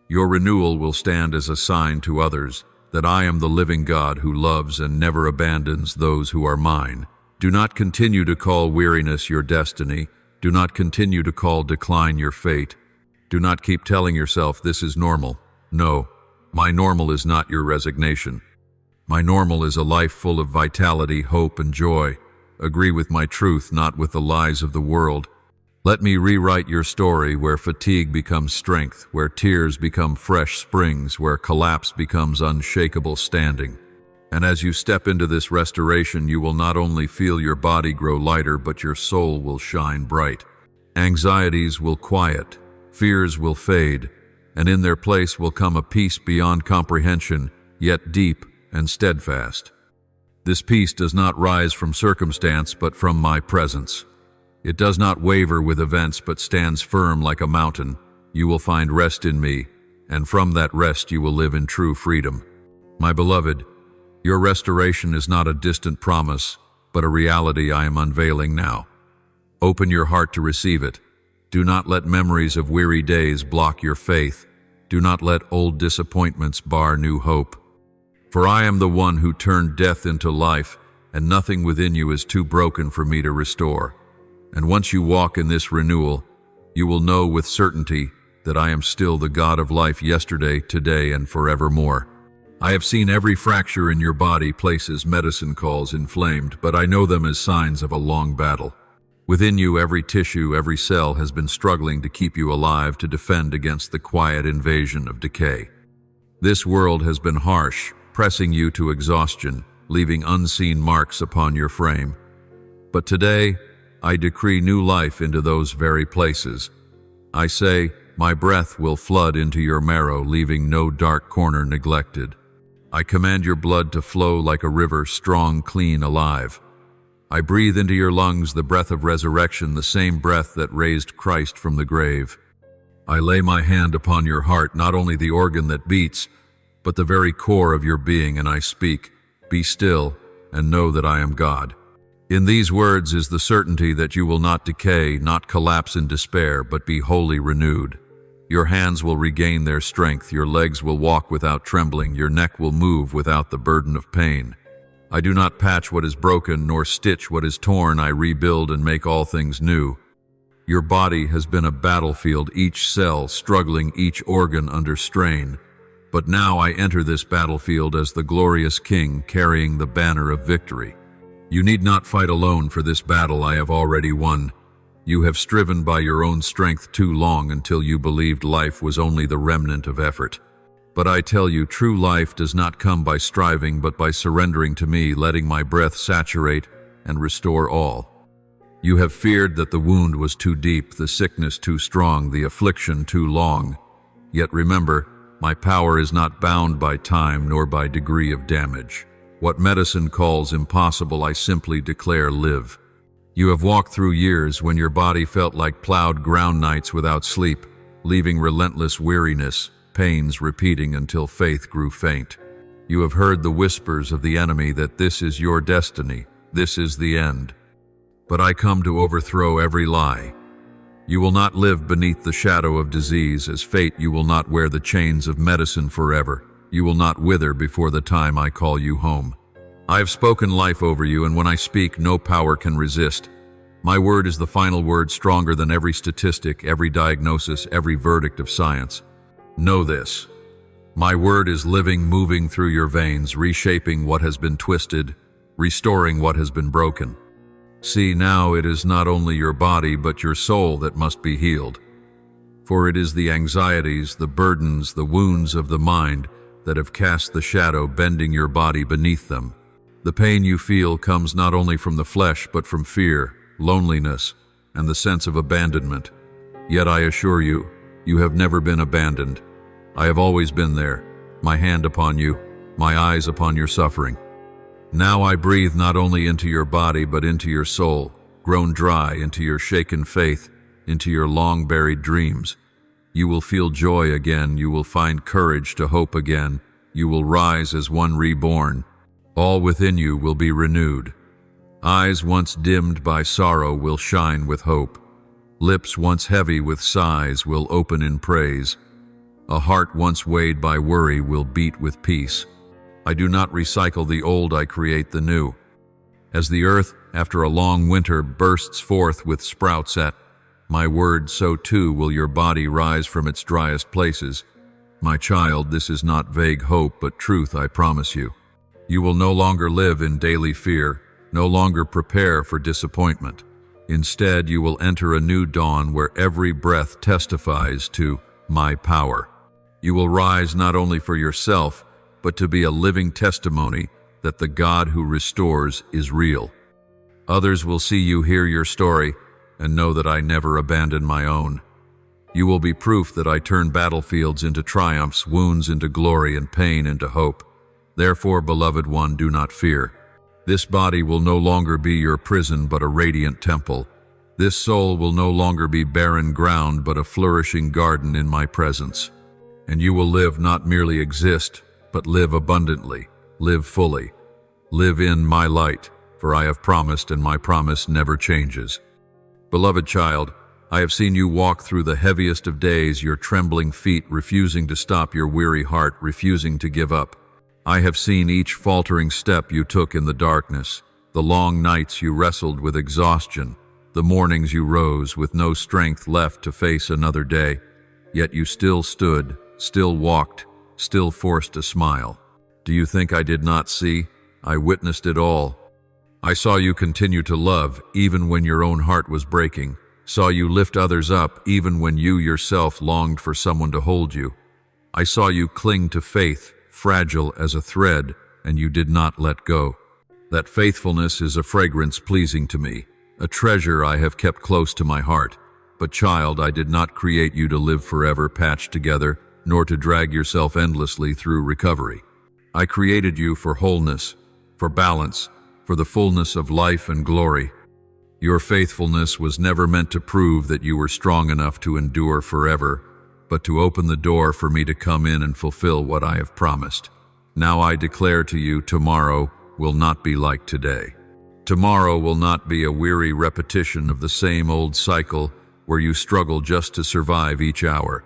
Your renewal will stand as a sign to others that I am the living God who loves and never abandons those who are mine. Do not continue to call weariness your destiny. Do not continue to call decline your fate. Do not keep telling yourself this is normal. No, my normal is not your resignation. My normal is a life full of vitality, hope, and joy. Agree with my truth, not with the lies of the world. Let me rewrite your story where fatigue becomes strength, where tears become fresh springs, where collapse becomes unshakable standing. And as you step into this restoration, you will not only feel your body grow lighter, but your soul will shine bright. Anxieties will quiet, fears will fade, and in their place will come a peace beyond comprehension, yet deep and steadfast. This peace does not rise from circumstance, but from my presence. It does not waver with events, but stands firm like a mountain. You will find rest in me, and from that rest you will live in true freedom. My beloved, your restoration is not a distant promise, but a reality I am unveiling now. Open your heart to receive it. Do not let memories of weary days block your faith. Do not let old disappointments bar new hope. For I am the one who turned death into life, and nothing within you is too broken for me to restore. And once you walk in this renewal, you will know with certainty that I am still the God of life yesterday, today, and forevermore. I have seen every fracture in your body, places medicine calls inflamed, but I know them as signs of a long battle. Within you, every tissue, every cell has been struggling to keep you alive, to defend against the quiet invasion of decay. This world has been harsh, pressing you to exhaustion, leaving unseen marks upon your frame. But today, I decree new life into those very places. I say, my breath will flood into your marrow, leaving no dark corner neglected. I command your blood to flow like a river, strong, clean, alive. I breathe into your lungs the breath of resurrection, the same breath that raised Christ from the grave. I lay my hand upon your heart, not only the organ that beats, but the very core of your being, and I speak, be still, and know that I am God. In these words is the certainty that you will not decay, not collapse in despair, but be wholly renewed. Your hands will regain their strength, your legs will walk without trembling, your neck will move without the burden of pain. I do not patch what is broken, nor stitch what is torn. I rebuild and make all things new. Your body has been a battlefield, each cell struggling, each organ under strain. But now I enter this battlefield as the glorious King, carrying the banner of victory. You need not fight alone, for this battle I have already won. You have striven by your own strength too long, until you believed life was only the remnant of effort. But I tell you, true life does not come by striving, but by surrendering to me, letting my breath saturate and restore all. You have feared that the wound was too deep, the sickness too strong, the affliction too long. Yet remember, my power is not bound by time nor by degree of damage. What medicine calls impossible, I simply declare live. You have walked through years when your body felt like plowed ground, nights without sleep, leaving relentless weariness, pains repeating until faith grew faint. You have heard the whispers of the enemy that this is your destiny, this is the end. But I come to overthrow every lie. You will not live beneath the shadow of disease. As fate, you will not wear the chains of medicine forever. You will not wither before the time I call you home. I have spoken life over you, and when I speak, no power can resist. My word is the final word, stronger than every statistic, every diagnosis, every verdict of science. Know this. My word is living, moving through your veins, reshaping what has been twisted, restoring what has been broken. See, now it is not only your body but your soul that must be healed. For it is the anxieties, the burdens, the wounds of the mind that have cast the shadow, bending your body beneath them. The pain you feel comes not only from the flesh but from fear, loneliness, and the sense of abandonment. Yet I assure you, you have never been abandoned. I have always been there, my hand upon you, my eyes upon your suffering. Now I breathe not only into your body but into your soul, grown dry, into your shaken faith, into your long-buried dreams. You will feel joy again, you will find courage to hope again, you will rise as one reborn. All within you will be renewed. Eyes once dimmed by sorrow will shine with hope. Lips once heavy with sighs will open in praise. A heart once weighed by worry will beat with peace. I do not recycle the old, I create the new. As the earth, after a long winter, bursts forth with sprouts at my word, so too will your body rise from its driest places. My child, this is not vague hope, but truth, I promise you. You will no longer live in daily fear, no longer prepare for disappointment. Instead, you will enter a new dawn where every breath testifies to my power. You will rise not only for yourself, but to be a living testimony that the God who restores is real. Others will see you, hear your story, and know that I never abandon my own. You will be proof that I turn battlefields into triumphs, wounds into glory, and pain into hope. Therefore, beloved one, do not fear. This body will no longer be your prison, but a radiant temple. This soul will no longer be barren ground, but a flourishing garden in my presence. And you will live, not merely exist, but live abundantly, live fully. Live in my light, for I have promised, and my promise never changes. Beloved child, I have seen you walk through the heaviest of days, your trembling feet refusing to stop, your weary heart refusing to give up. I have seen each faltering step you took in the darkness, the long nights you wrestled with exhaustion, the mornings you rose with no strength left to face another day. Yet you still stood, still walked, still forced a smile. Do you think I did not see? I witnessed it all. I saw you continue to love even when your own heart was breaking, saw you lift others up even when you yourself longed for someone to hold you. I saw you cling to faith, fragile as a thread, and you did not let go. That faithfulness is a fragrance pleasing to me, a treasure I have kept close to my heart. But child, I did not create you to live forever patched together, nor to drag yourself endlessly through recovery. I created you for wholeness, for balance, for the fullness of life and glory. Your faithfulness was never meant to prove that you were strong enough to endure forever, but to open the door for me to come in and fulfill what I have promised. Now I declare to you, tomorrow will not be like today. Tomorrow will not be a weary repetition of the same old cycle where you struggle just to survive each hour.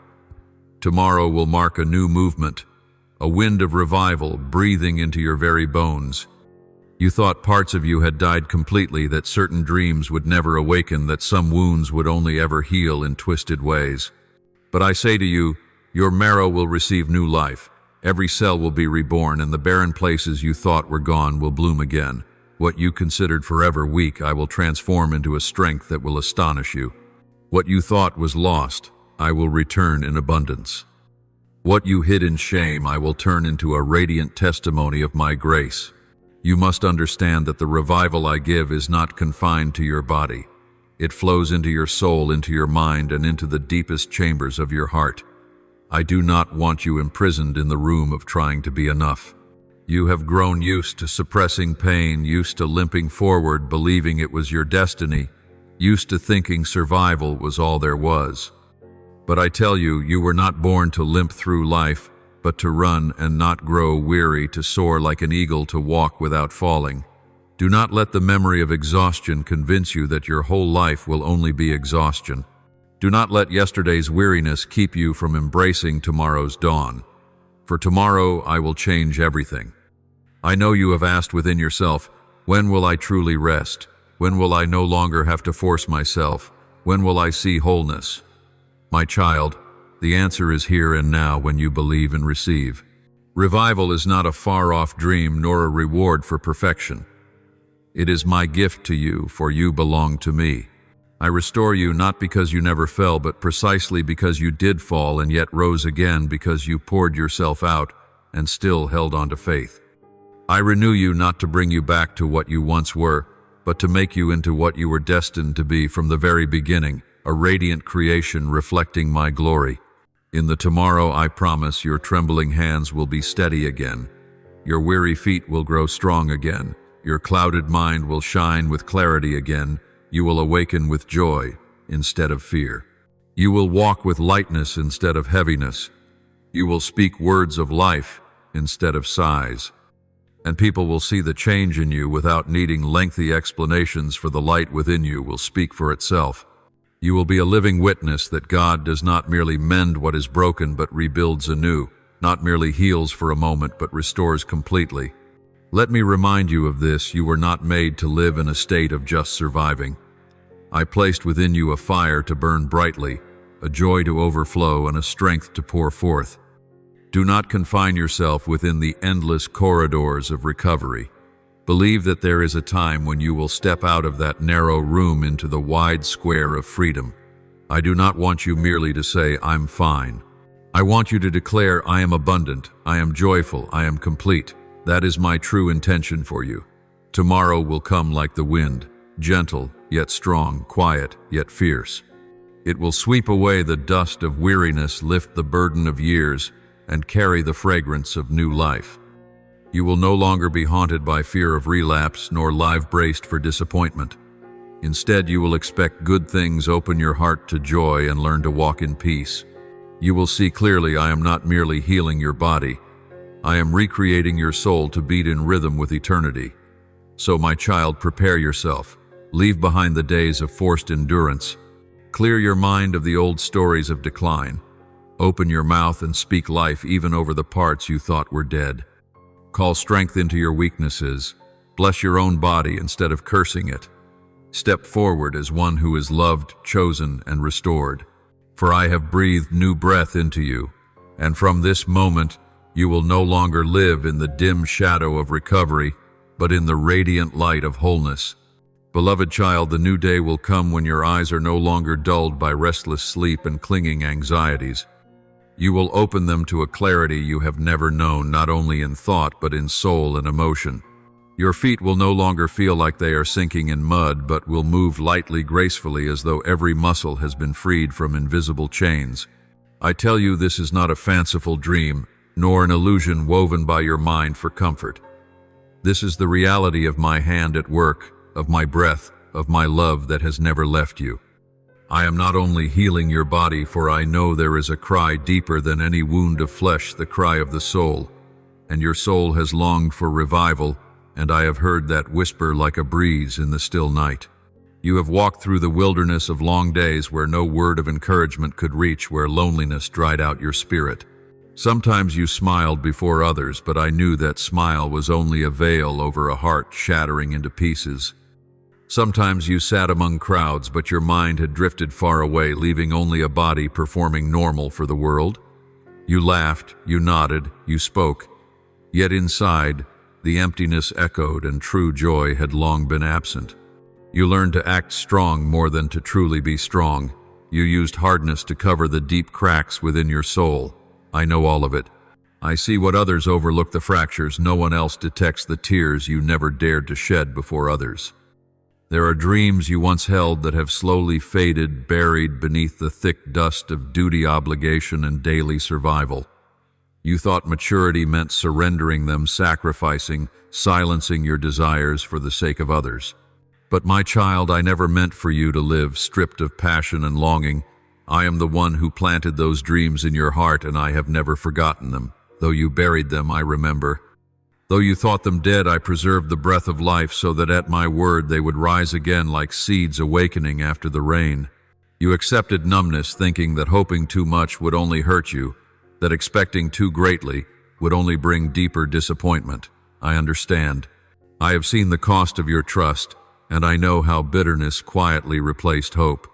Tomorrow will mark a new movement, a wind of revival breathing into your very bones. You thought parts of you had died completely, that certain dreams would never awaken, that some wounds would only ever heal in twisted ways. But I say to you, your marrow will receive new life. Every cell will be reborn, and the barren places you thought were gone will bloom again. What you considered forever weak, I will transform into a strength that will astonish you. What you thought was lost, I will return in abundance. What you hid in shame, I will turn into a radiant testimony of my grace. You must understand that the revival I give is not confined to your body. It flows into your soul, into your mind, and into the deepest chambers of your heart. I do not want you imprisoned in the room of trying to be enough. You have grown used to suppressing pain, used to limping forward, believing it was your destiny, used to thinking survival was all there was. But I tell you, you were not born to limp through life, but to run and not grow weary, to soar like an eagle, to walk without falling. Do not let the memory of exhaustion convince you that your whole life will only be exhaustion. Do not let yesterday's weariness keep you from embracing tomorrow's dawn. For tomorrow I will change everything. I know you have asked within yourself, when will I truly rest? When will I no longer have to force myself? When will I see wholeness? My child, The answer is here and now when you believe and receive. Revival is not a far-off dream nor a reward for perfection. It is my gift to you, for you belong to me. I restore you not because you never fell, but precisely because you did fall and yet rose again, because you poured yourself out and still held on to faith. I renew you not to bring you back to what you once were, but to make you into what you were destined to be from the very beginning, a radiant creation reflecting my glory. In the tomorrow, I promise, your trembling hands will be steady again. Your weary feet will grow strong again. Your clouded mind will shine with clarity again. You will awaken with joy instead of fear. You will walk with lightness instead of heaviness. You will speak words of life instead of sighs. And people will see the change in you without needing lengthy explanations, for the light within you will speak for itself. You will be a living witness that God does not merely mend what is broken but rebuilds anew, not merely heals for a moment but restores completely. Let me remind you of this: you were not made to live in a state of just surviving. I placed within you a fire to burn brightly, a joy to overflow, and a strength to pour forth. Do not confine yourself within the endless corridors of recovery. Believe that there is a time when you will step out of that narrow room into the wide square of freedom. I do not want you merely to say, "I'm fine." I want you to declare, "I am abundant, I am joyful, I am complete." That is my true intention for you. Tomorrow will come like the wind, gentle, yet strong, quiet, yet fierce. It will sweep away the dust of weariness, lift the burden of years, and carry the fragrance of new life. You will no longer be haunted by fear of relapse, nor live braced for disappointment. Instead, you will expect good things, open your heart to joy, and learn to walk in peace. You will see clearly I am not merely healing your body. I am recreating your soul to beat in rhythm with eternity. So, my child, prepare yourself. Leave behind the days of forced endurance. Clear your mind of the old stories of decline. Open your mouth and speak life even over the parts you thought were dead. Call strength into your weaknesses. Bless your own body instead of cursing it. Step forward as one who is loved, chosen, and restored. For I have breathed new breath into you, and from this moment you will no longer live in the dim shadow of recovery, but in the radiant light of wholeness. Beloved child, the new day will come when your eyes are no longer dulled by restless sleep and clinging anxieties. You will open them to a clarity you have never known, not only in thought but in soul and emotion. Your feet will no longer feel like they are sinking in mud, but will move lightly, gracefully, as though every muscle has been freed from invisible chains. I tell you, this is not a fanciful dream, nor an illusion woven by your mind for comfort. This is the reality of my hand at work, of my breath, of my love that has never left you. I am not only healing your body, for I know there is a cry deeper than any wound of flesh, the cry of the soul. And your soul has longed for revival, and I have heard that whisper like a breeze in the still night. You have walked through the wilderness of long days where no word of encouragement could reach, where loneliness dried out your spirit. Sometimes you smiled before others, but I knew that smile was only a veil over a heart shattering into pieces. Sometimes you sat among crowds, but your mind had drifted far away, leaving only a body performing normal for the world. You laughed, you nodded, you spoke. Yet inside, the emptiness echoed and true joy had long been absent. You learned to act strong more than to truly be strong. You used hardness to cover the deep cracks within your soul. I know all of it. I see what others overlook, the fractures. No one else detects the tears you never dared to shed before others. There are dreams you once held that have slowly faded, buried beneath the thick dust of duty, obligation, and daily survival. You thought maturity meant surrendering them, sacrificing, silencing your desires for the sake of others. But my child, I never meant for you to live stripped of passion and longing. I am the one who planted those dreams in your heart, and I have never forgotten them. Though you buried them, I remember. Though you thought them dead, I preserved the breath of life so that at my word they would rise again like seeds awakening after the rain. You accepted numbness, thinking that hoping too much would only hurt you, that expecting too greatly would only bring deeper disappointment. I understand. I have seen the cost of your trust, and I know how bitterness quietly replaced hope.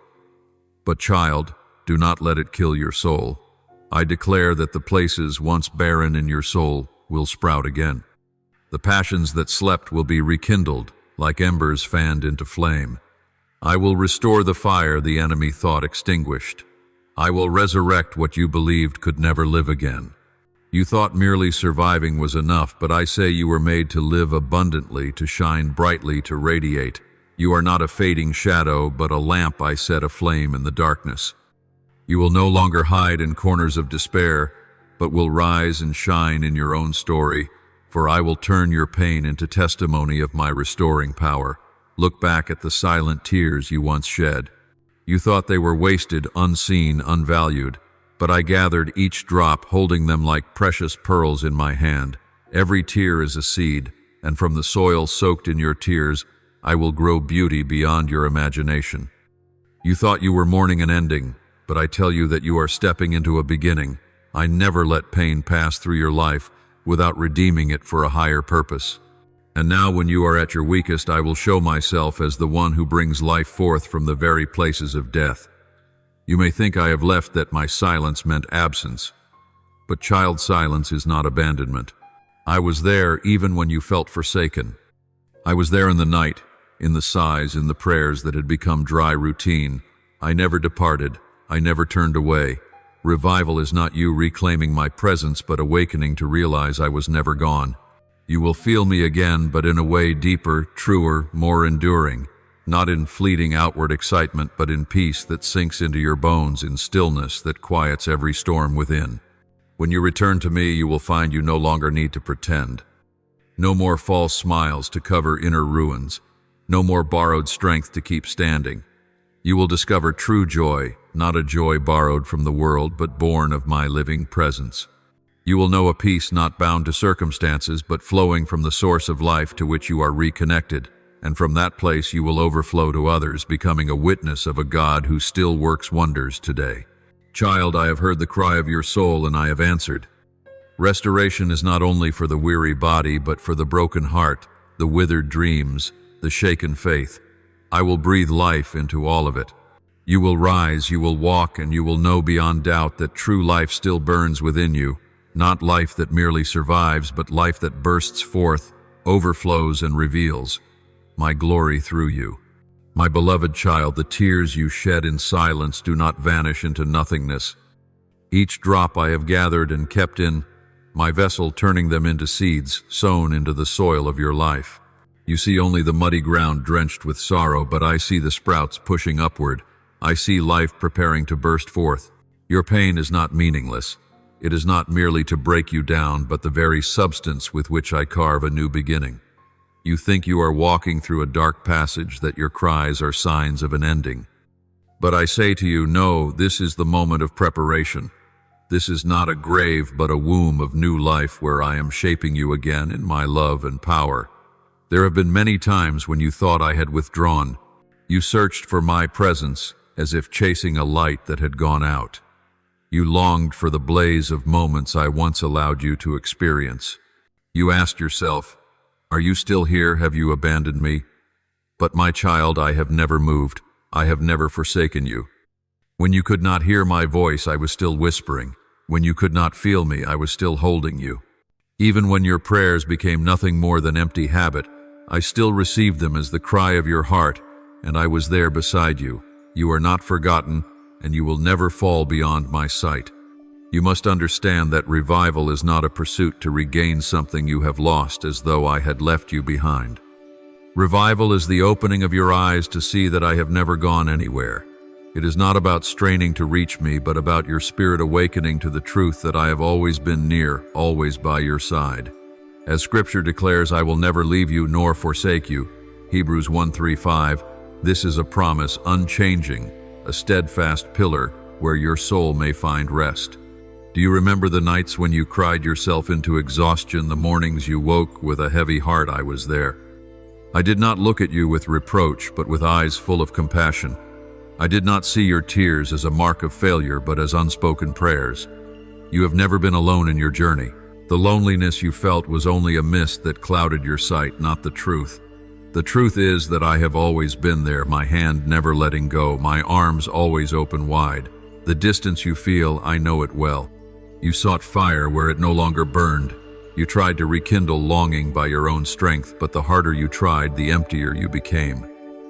But child, do not let it kill your soul. I declare that the places once barren in your soul will sprout again. The passions that slept will be rekindled, like embers fanned into flame. I will restore the fire the enemy thought extinguished. I will resurrect what you believed could never live again. You thought merely surviving was enough, but I say you were made to live abundantly, to shine brightly, to radiate. You are not a fading shadow, but a lamp I set aflame in the darkness. You will no longer hide in corners of despair, but will rise and shine in your own story, for I will turn your pain into testimony of my restoring power. Look back at the silent tears you once shed. You thought they were wasted, unseen, unvalued, but I gathered each drop, holding them like precious pearls in my hand. Every tear is a seed, and from the soil soaked in your tears, I will grow beauty beyond your imagination. You thought you were mourning an ending, but I tell you that you are stepping into a beginning. I never let pain pass through your life without redeeming it for a higher purpose. And now when you are at your weakest, I will show myself as the one who brings life forth from the very places of death. You may think I have left that my silence meant absence, but child silence is not abandonment. I was there even when you felt forsaken. I was there in the night, in the sighs, in the prayers that had become dry routine. I never departed. I never turned away. Revival is not you reclaiming my presence, but awakening to realize I was never gone. You will feel me again, but in a way deeper, truer, more enduring. Not in fleeting outward excitement, but in peace that sinks into your bones, in stillness that quiets every storm within. When you return to me, you will find you no longer need to pretend. No more false smiles to cover inner ruins. No more borrowed strength to keep standing. You will discover true joy, not a joy borrowed from the world, but born of my living presence. You will know a peace not bound to circumstances, but flowing from the source of life to which you are reconnected. And from that place you will overflow to others, becoming a witness of a God who still works wonders today. Child, I have heard the cry of your soul, and I have answered. Restoration is not only for the weary body, but for the broken heart, the withered dreams, the shaken faith. I will breathe life into all of it. You will rise, you will walk, and you will know beyond doubt that true life still burns within you, not life that merely survives, but life that bursts forth, overflows, and reveals my glory through you. My beloved child, the tears you shed in silence do not vanish into nothingness. Each drop I have gathered and kept in my vessel, turning them into seeds sown into the soil of your life. You see only the muddy ground drenched with sorrow, but I see the sprouts pushing upward. I see life preparing to burst forth. Your pain is not meaningless. It is not merely to break you down, but the very substance with which I carve a new beginning. You think you are walking through a dark passage, that your cries are signs of an ending. But I say to you, no, this is the moment of preparation. This is not a grave, but a womb of new life where I am shaping you again in my love and power. There have been many times when you thought I had withdrawn. You searched for my presence as if chasing a light that had gone out. You longed for the blaze of moments I once allowed you to experience. You asked yourself, are you still here? Have you abandoned me? But my child, I have never moved. I have never forsaken you. When you could not hear my voice, I was still whispering. When you could not feel me, I was still holding you. Even when your prayers became nothing more than empty habit, I still received them as the cry of your heart, and I was there beside you. You are not forgotten, and you will never fall beyond my sight. You must understand that revival is not a pursuit to regain something you have lost as though I had left you behind. Revival is the opening of your eyes to see that I have never gone anywhere. It is not about straining to reach me, but about your spirit awakening to the truth that I have always been near, always by your side. As Scripture declares, I will never leave you nor forsake you. Hebrews 1:3-5. This is a promise unchanging, a steadfast pillar where your soul may find rest. Do you remember the nights when you cried yourself into exhaustion, the mornings you woke with a heavy heart? I was there. I did not look at you with reproach, but with eyes full of compassion. I did not see your tears as a mark of failure, but as unspoken prayers. You have never been alone in your journey. The loneliness you felt was only a mist that clouded your sight, not the truth. The truth is that I have always been there, my hand never letting go, my arms always open wide. The distance you feel, I know it well. You sought fire where it no longer burned. You tried to rekindle longing by your own strength, but the harder you tried, the emptier you became.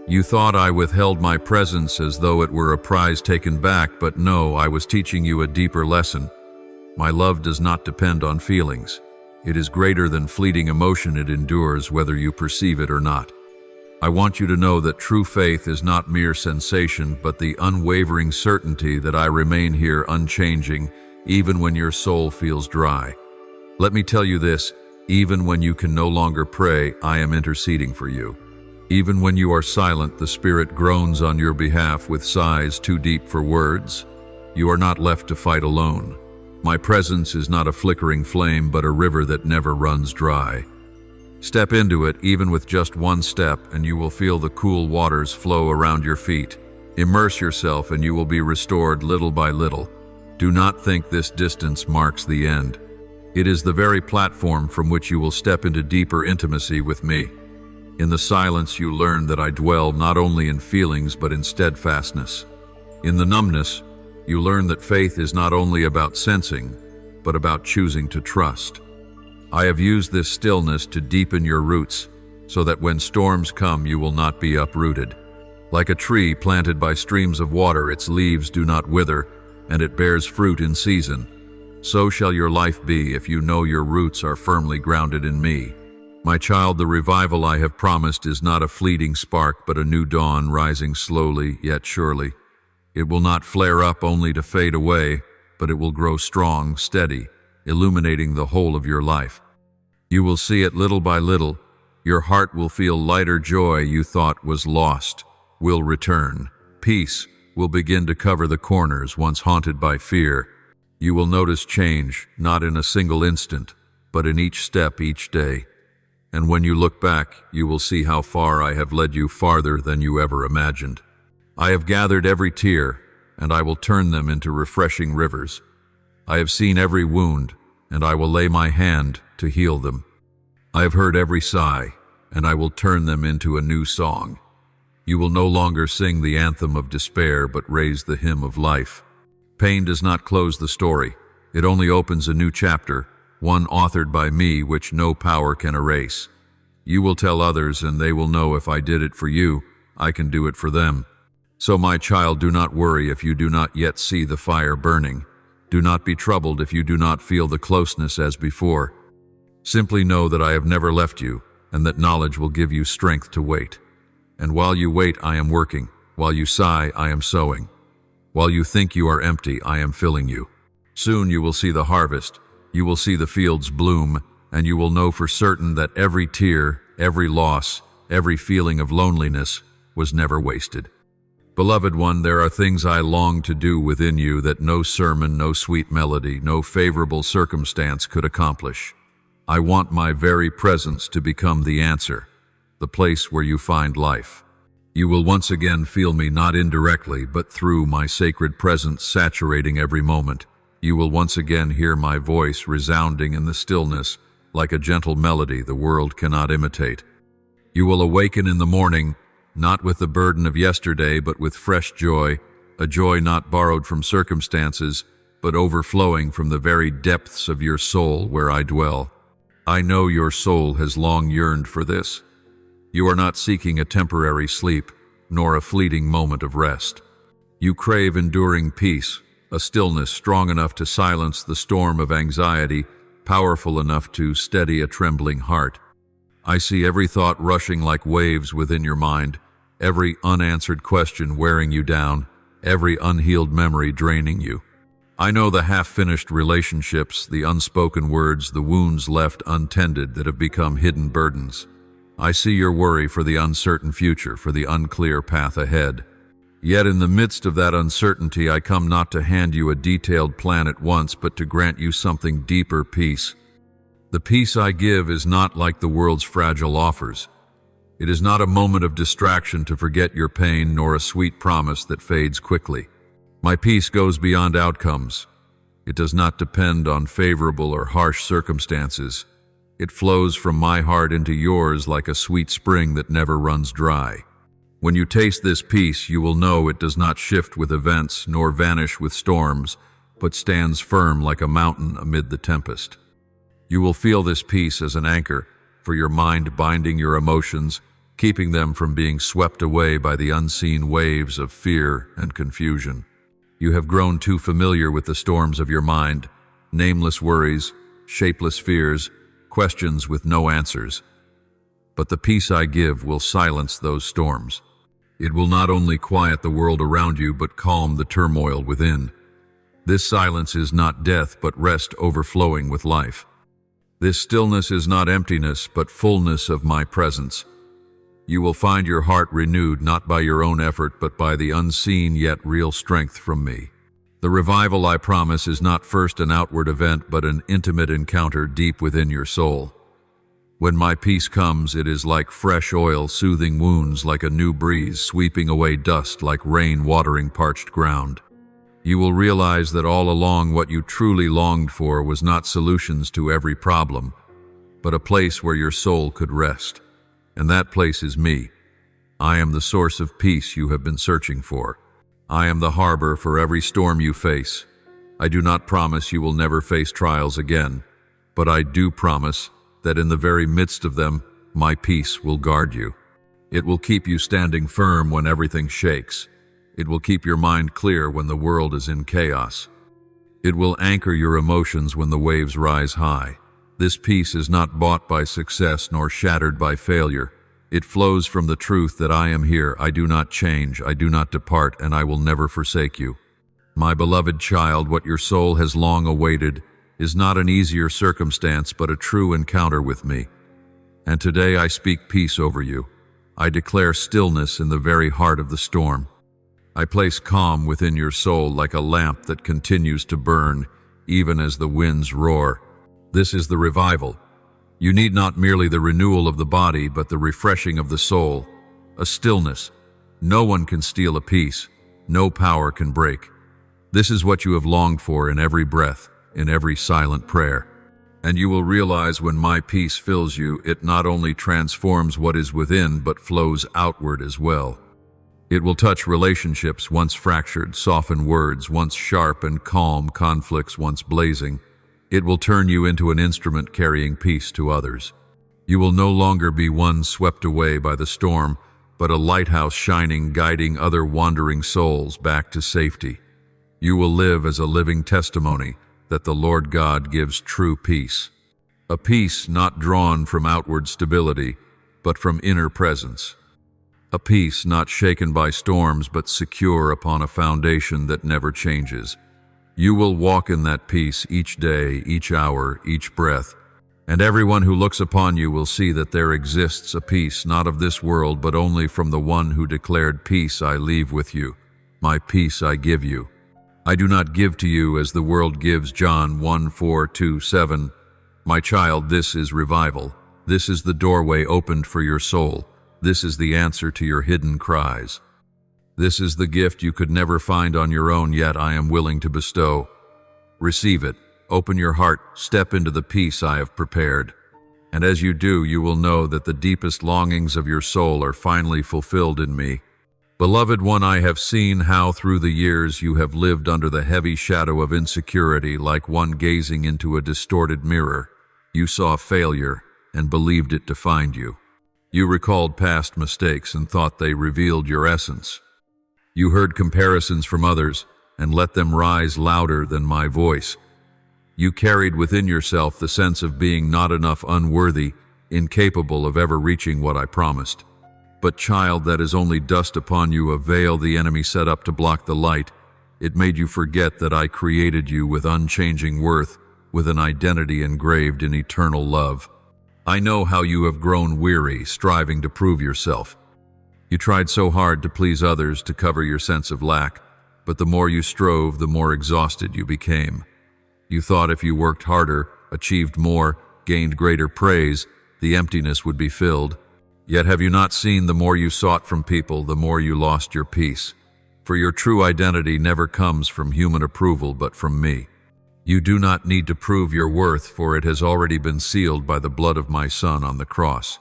You thought I withheld my presence as though it were a prize taken back, but no, I was teaching you a deeper lesson. My love does not depend on feelings. It is greater than fleeting emotion. It endures whether you perceive it or not. I want you to know that true faith is not mere sensation, but the unwavering certainty that I remain here unchanging, even when your soul feels dry. Let me tell you this, even when you can no longer pray, I am interceding for you. Even when you are silent, the Spirit groans on your behalf with sighs too deep for words. You are not left to fight alone. My presence is not a flickering flame, but a river that never runs dry. Step into it, even with just one step, and you will feel the cool waters flow around your feet. Immerse yourself and you will be restored little by little. Do not think this distance marks the end. It is the very platform from which you will step into deeper intimacy with me. In the silence you learn that I dwell not only in feelings but in steadfastness. In the numbness, you learn that faith is not only about sensing, but about choosing to trust. I have used this stillness to deepen your roots, so that when storms come you will not be uprooted. Like a tree planted by streams of water, its leaves do not wither, and it bears fruit in season. So shall your life be if you know your roots are firmly grounded in me. My child, the revival I have promised is not a fleeting spark, but a new dawn rising slowly yet surely. It will not flare up only to fade away, but it will grow strong, steady, illuminating the whole of your life. You will see it little by little. Your heart will feel lighter. Joy you thought was lost will return. Peace will begin to cover the corners once haunted by fear. You will notice change, not in a single instant, but in each step each day. And when you look back, you will see how far I have led you, farther than you ever imagined. I have gathered every tear, and I will turn them into refreshing rivers. I have seen every wound, and I will lay my hand to heal them. I have heard every sigh, and I will turn them into a new song. You will no longer sing the anthem of despair, but raise the hymn of life. Pain does not close the story. It only opens a new chapter, one authored by me, which no power can erase. You will tell others, and they will know if I did it for you, I can do it for them. So, my child, do not worry if you do not yet see the fire burning. Do not be troubled if you do not feel the closeness as before. Simply know that I have never left you, and that knowledge will give you strength to wait. And while you wait, I am working. While you sigh, I am sowing. While you think you are empty, I am filling you. Soon you will see the harvest. You will see the fields bloom, and you will know for certain that every tear, every loss, every feeling of loneliness was never wasted. Beloved one, there are things I long to do within you that no sermon, no sweet melody, no favorable circumstance could accomplish. I want my very presence to become the answer, the place where you find life. You will once again feel me not indirectly, but through my sacred presence saturating every moment. You will once again hear my voice resounding in the stillness, like a gentle melody the world cannot imitate. You will awaken in the morning, not with the burden of yesterday, but with fresh joy, a joy not borrowed from circumstances, but overflowing from the very depths of your soul where I dwell. I know your soul has long yearned for this. You are not seeking a temporary sleep, nor a fleeting moment of rest. You crave enduring peace, a stillness strong enough to silence the storm of anxiety, powerful enough to steady a trembling heart. I see every thought rushing like waves within your mind, every unanswered question wearing you down, every unhealed memory draining you. I know the half-finished relationships, the unspoken words, the wounds left untended that have become hidden burdens. I see your worry for the uncertain future, for the unclear path ahead. Yet in the midst of that uncertainty, I come not to hand you a detailed plan at once, but to grant you something deeper: peace. The peace I give is not like the world's fragile offers. It is not a moment of distraction to forget your pain, nor a sweet promise that fades quickly. My peace goes beyond outcomes. It does not depend on favorable or harsh circumstances. It flows from my heart into yours like a sweet spring that never runs dry. When you taste this peace, you will know it does not shift with events, nor vanish with storms, but stands firm like a mountain amid the tempest. You will feel this peace as an anchor for your mind, binding your emotions, keeping them from being swept away by the unseen waves of fear and confusion. You have grown too familiar with the storms of your mind, nameless worries, shapeless fears, questions with no answers. But the peace I give will silence those storms. It will not only quiet the world around you, but calm the turmoil within. This silence is not death, but rest overflowing with life. This stillness is not emptiness, but fullness of my presence. You will find your heart renewed not by your own effort, but by the unseen yet real strength from me. The revival I promise is not first an outward event, but an intimate encounter deep within your soul. When my peace comes, it is like fresh oil soothing wounds, like a new breeze sweeping away dust, like rain watering parched ground. You will realize that all along what you truly longed for was not solutions to every problem, but a place where your soul could rest. And that place is me. I am the source of peace you have been searching for. I am the harbor for every storm you face. I do not promise you will never face trials again, but I do promise that in the very midst of them, my peace will guard you. It will keep you standing firm when everything shakes. It will keep your mind clear when the world is in chaos. It will anchor your emotions when the waves rise high. This peace is not bought by success nor shattered by failure. It flows from the truth that I am here, I do not change, I do not depart, and I will never forsake you. My beloved child, what your soul has long awaited is not an easier circumstance, but a true encounter with me. And today I speak peace over you. I declare stillness in the very heart of the storm. I place calm within your soul like a lamp that continues to burn, even as the winds roar. This is the revival. You need not merely the renewal of the body, but the refreshing of the soul, a stillness. No one can steal a peace. No power can break. This is what you have longed for in every breath, in every silent prayer. And you will realize when my peace fills you, it not only transforms what is within, but flows outward as well. It will touch relationships once fractured, soften words once sharp, and calm conflicts once blazing. It will turn you into an instrument carrying peace to others. You will no longer be one swept away by the storm, but a lighthouse shining, guiding other wandering souls back to safety. You will live as a living testimony that the Lord God gives true peace. A peace not drawn from outward stability, but from inner presence. A peace not shaken by storms, but secure upon a foundation that never changes. You will walk in that peace each day, each hour, each breath, and everyone who looks upon you will see that there exists a peace not of this world, but only from the one who declared, "Peace I leave with you, my peace I give you. I do not give to you as the world gives." John 1:4-7. My child, this is revival. This is the doorway opened for your soul. This is the answer to your hidden cries. This is the gift you could never find on your own, yet I am willing to bestow. Receive it. Open your heart. Step into the peace I have prepared. And as you do, you will know that the deepest longings of your soul are finally fulfilled in me. Beloved one, I have seen how through the years you have lived under the heavy shadow of insecurity, like one gazing into a distorted mirror. You saw failure and believed it defined you. You recalled past mistakes and thought they revealed your essence. You heard comparisons from others and let them rise louder than my voice. You carried within yourself the sense of being not enough, unworthy, incapable of ever reaching what I promised. But child, that is only dust upon you, a veil the enemy set up to block the light. It made you forget that I created you with unchanging worth, with an identity engraved in eternal love. I know how you have grown weary, striving to prove yourself. You tried so hard to please others, to cover your sense of lack, but the more you strove, the more exhausted you became. You thought if you worked harder, achieved more, gained greater praise, the emptiness would be filled. Yet have you not seen, the more you sought from people, the more you lost your peace? For your true identity never comes from human approval, but from me. You do not need to prove your worth, for it has already been sealed by the blood of my Son on the cross.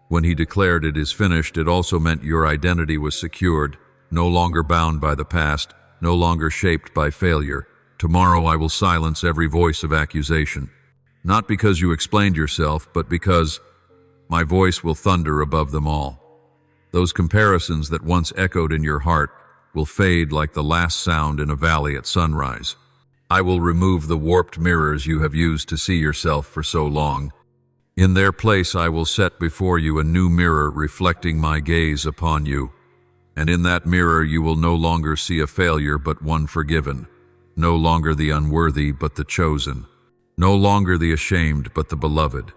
When he declared it is finished, it also meant your identity was secured, no longer bound by the past, no longer shaped by failure. Tomorrow I will silence every voice of accusation. Not because you explained yourself, but because my voice will thunder above them all. Those comparisons that once echoed in your heart will fade like the last sound in a valley at sunrise. I will remove the warped mirrors you have used to see yourself for so long. In their place I will set before you a new mirror reflecting my gaze upon you. And in that mirror you will no longer see a failure but one forgiven, no longer the unworthy but the chosen, no longer the ashamed but the beloved.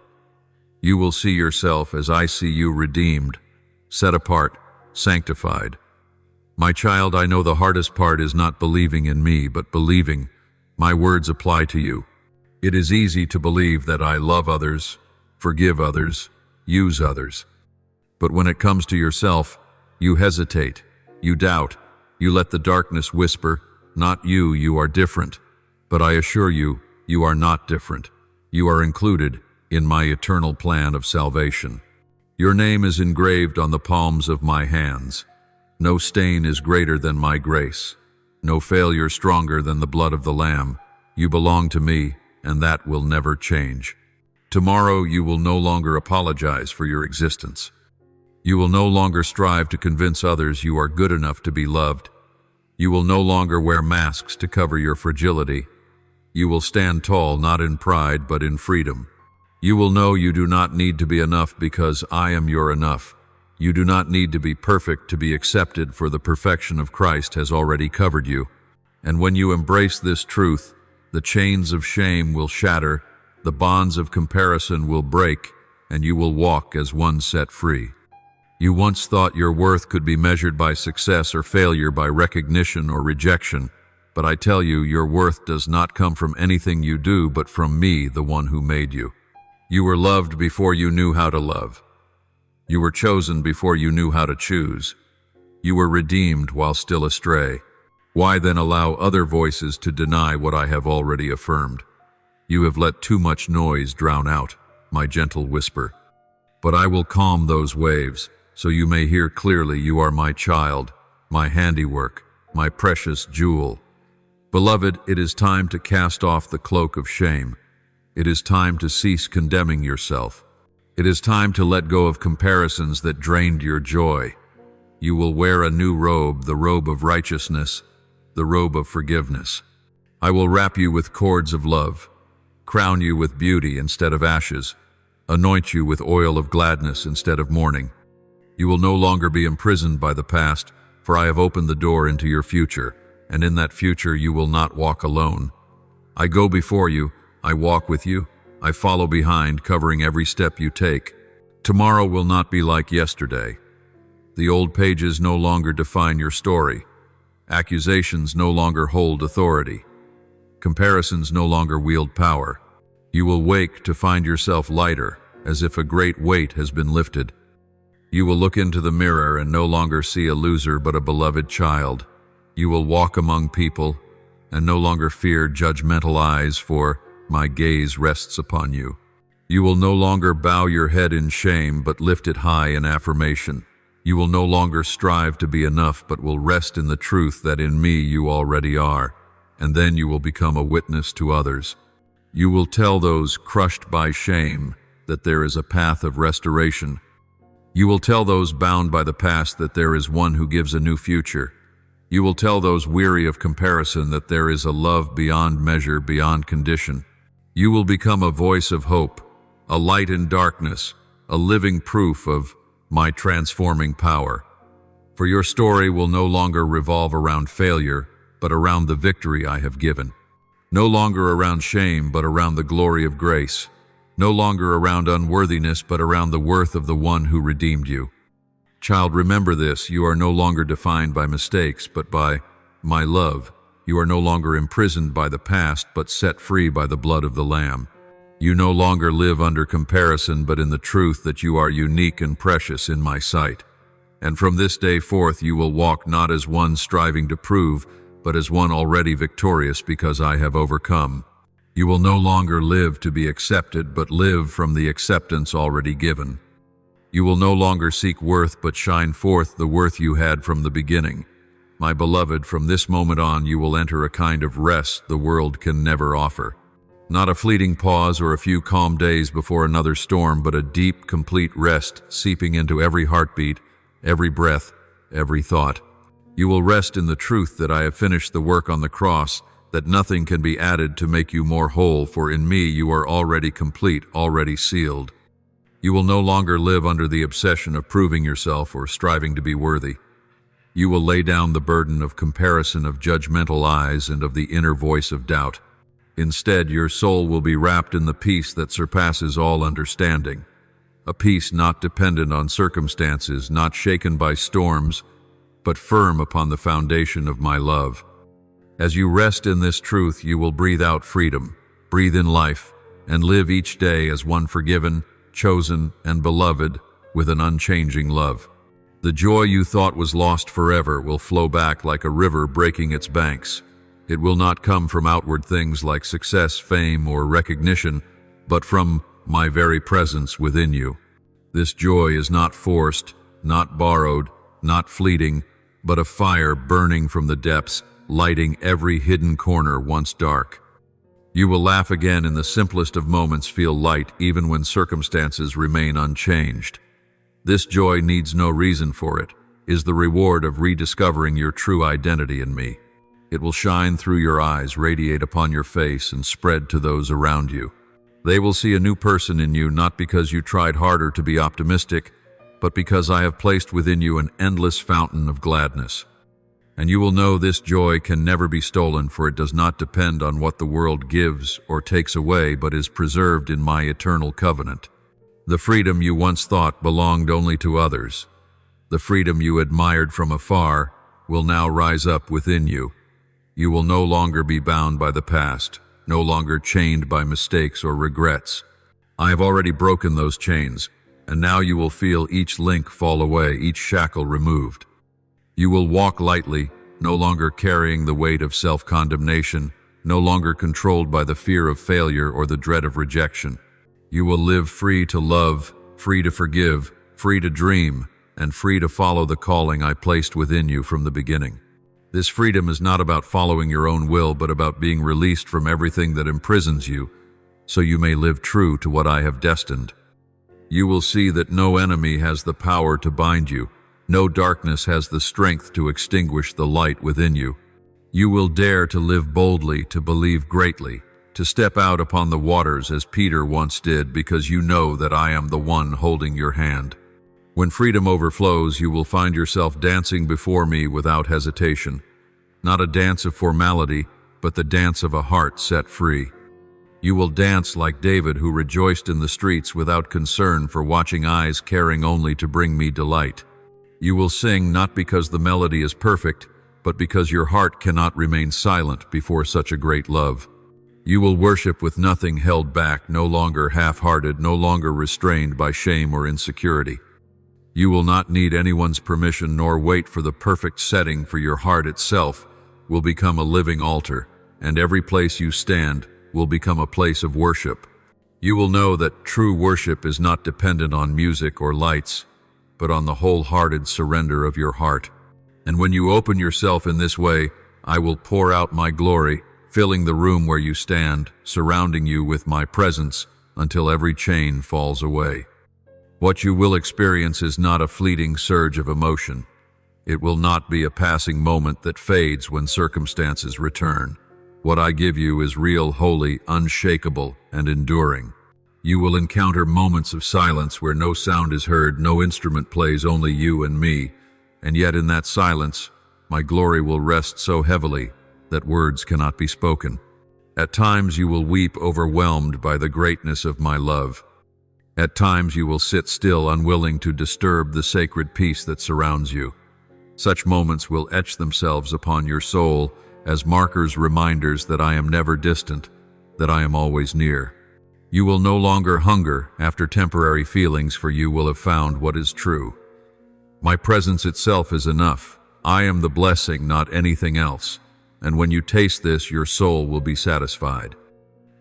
You will see yourself as I see you, redeemed, set apart, sanctified. My child, I know the hardest part is not believing in me, but believing my words apply to you. It is easy to believe that I love others, forgive others, use others. But when it comes to yourself, you hesitate, you doubt, you let the darkness whisper, not you, you are different. But I assure you, you are not different. You are included in my eternal plan of salvation. Your name is engraved on the palms of my hands. No stain is greater than my grace. No failure stronger than the blood of the Lamb. You belong to me, and that will never change. Tomorrow you will no longer apologize for your existence. You will no longer strive to convince others you are good enough to be loved. You will no longer wear masks to cover your fragility. You will stand tall not in pride but in freedom. You will know you do not need to be enough because I am your enough. You do not need to be perfect to be accepted, for the perfection of Christ has already covered you. And when you embrace this truth, the chains of shame will shatter, the bonds of comparison will break, and you will walk as one set free. You once thought your worth could be measured by success or failure, by recognition or rejection, but I tell you, your worth does not come from anything you do, but from me, the one who made you. You were loved before you knew how to love. You were chosen before you knew how to choose. You were redeemed while still astray. Why then allow other voices to deny what I have already affirmed? You have let too much noise drown out my gentle whisper. But I will calm those waves, so you may hear clearly you are my child, my handiwork, my precious jewel. Beloved, it is time to cast off the cloak of shame. It is time to cease condemning yourself. It is time to let go of comparisons that drained your joy. You will wear a new robe, the robe of righteousness, the robe of forgiveness. I will wrap you with cords of love, crown you with beauty instead of ashes, anoint you with oil of gladness instead of mourning. You will no longer be imprisoned by the past, for I have opened the door into your future, and in that future you will not walk alone. I go before you, I walk with you, I follow behind, covering every step you take. Tomorrow will not be like yesterday. The old pages no longer define your story. Accusations no longer hold authority. Comparisons no longer wield power. You will wake to find yourself lighter, as if a great weight has been lifted. You will look into the mirror and no longer see a loser but a beloved child. You will walk among people and no longer fear judgmental eyes, for my gaze rests upon you. You will no longer bow your head in shame, but lift it high in affirmation. You will no longer strive to be enough, but will rest in the truth that in me you already are, and then you will become a witness to others. You will tell those crushed by shame that there is a path of restoration. You will tell those bound by the past that there is one who gives a new future. You will tell those weary of comparison that there is a love beyond measure, beyond condition. You will become a voice of hope, a light in darkness, a living proof of my transforming power. For your story will no longer revolve around failure, but around the victory I have given. No longer around shame, but around the glory of grace. No longer around unworthiness, but around the worth of the one who redeemed you. Child, remember this: you are no longer defined by mistakes, but by my love. You are no longer imprisoned by the past, but set free by the blood of the Lamb. You no longer live under comparison, but in the truth that you are unique and precious in my sight. And from this day forth you will walk not as one striving to prove, but as one already victorious because I have overcome. You will no longer live to be accepted, but live from the acceptance already given. You will no longer seek worth, but shine forth the worth you had from the beginning. My beloved, from this moment on you will enter a kind of rest the world can never offer. Not a fleeting pause or a few calm days before another storm, but a deep, complete rest seeping into every heartbeat, every breath, every thought. You will rest in the truth that I have finished the work on the cross, that nothing can be added to make you more whole, for in me you are already complete, already sealed. You will no longer live under the obsession of proving yourself or striving to be worthy. You will lay down the burden of comparison, of judgmental eyes, and of the inner voice of doubt. Instead, your soul will be wrapped in the peace that surpasses all understanding. A peace not dependent on circumstances, not shaken by storms, but firm upon the foundation of my love. As you rest in this truth, you will breathe out freedom, breathe in life, and live each day as one forgiven, chosen, and beloved with an unchanging love. The joy you thought was lost forever will flow back like a river breaking its banks. It will not come from outward things like success, fame, or recognition, but from my very presence within you. This joy is not forced, not borrowed, not fleeting, but a fire burning from the depths, lighting every hidden corner once dark. You will laugh again in the simplest of moments, feel light even when circumstances remain unchanged. This joy needs no reason for it, is the reward of rediscovering your true identity in me. It will shine through your eyes, radiate upon your face, and spread to those around you. They will see a new person in you, not because you tried harder to be optimistic, but because I have placed within you an endless fountain of gladness. And you will know this joy can never be stolen, for it does not depend on what the world gives or takes away, but is preserved in my eternal covenant. The freedom you once thought belonged only to others, the freedom you admired from afar, will now rise up within you. You will no longer be bound by the past, no longer chained by mistakes or regrets. I have already broken those chains, and now you will feel each link fall away, each shackle removed. You will walk lightly, no longer carrying the weight of self-condemnation, no longer controlled by the fear of failure or the dread of rejection. You will live free to love, free to forgive, free to dream, and free to follow the calling I placed within you from the beginning. This freedom is not about following your own will, but about being released from everything that imprisons you, so you may live true to what I have destined. You will see that no enemy has the power to bind you. No darkness has the strength to extinguish the light within you. You will dare to live boldly, to believe greatly, to step out upon the waters as Peter once did, because you know that I am the one holding your hand. When freedom overflows, you will find yourself dancing before me without hesitation. Not a dance of formality, but the dance of a heart set free. You will dance like David, who rejoiced in the streets without concern for watching eyes caring only to bring me delight. You will sing not because the melody is perfect, but because your heart cannot remain silent before such a great love. You will worship with nothing held back, no longer half-hearted, no longer restrained by shame or insecurity. You will not need anyone's permission nor wait for the perfect setting, for your heart itself will become a living altar, and every place you stand will become a place of worship. You will know that true worship is not dependent on music or lights, but on the wholehearted surrender of your heart. And when you open yourself in this way, I will pour out my glory, filling the room where you stand, surrounding you with my presence until every chain falls away. What you will experience is not a fleeting surge of emotion. It will not be a passing moment that fades when circumstances return. What I give you is real, holy, unshakable, and enduring. You will encounter moments of silence where no sound is heard, no instrument plays, only you and me. And yet in that silence, my glory will rest so heavily that words cannot be spoken. At times you will weep, overwhelmed by the greatness of my love. At times you will sit still, unwilling to disturb the sacred peace that surrounds you. Such moments will etch themselves upon your soul as markers, reminders that I am never distant, that I am always near. You will no longer hunger after temporary feelings, for you will have found what is true. My presence itself is enough. I am the blessing, not anything else. And when you taste this, your soul will be satisfied.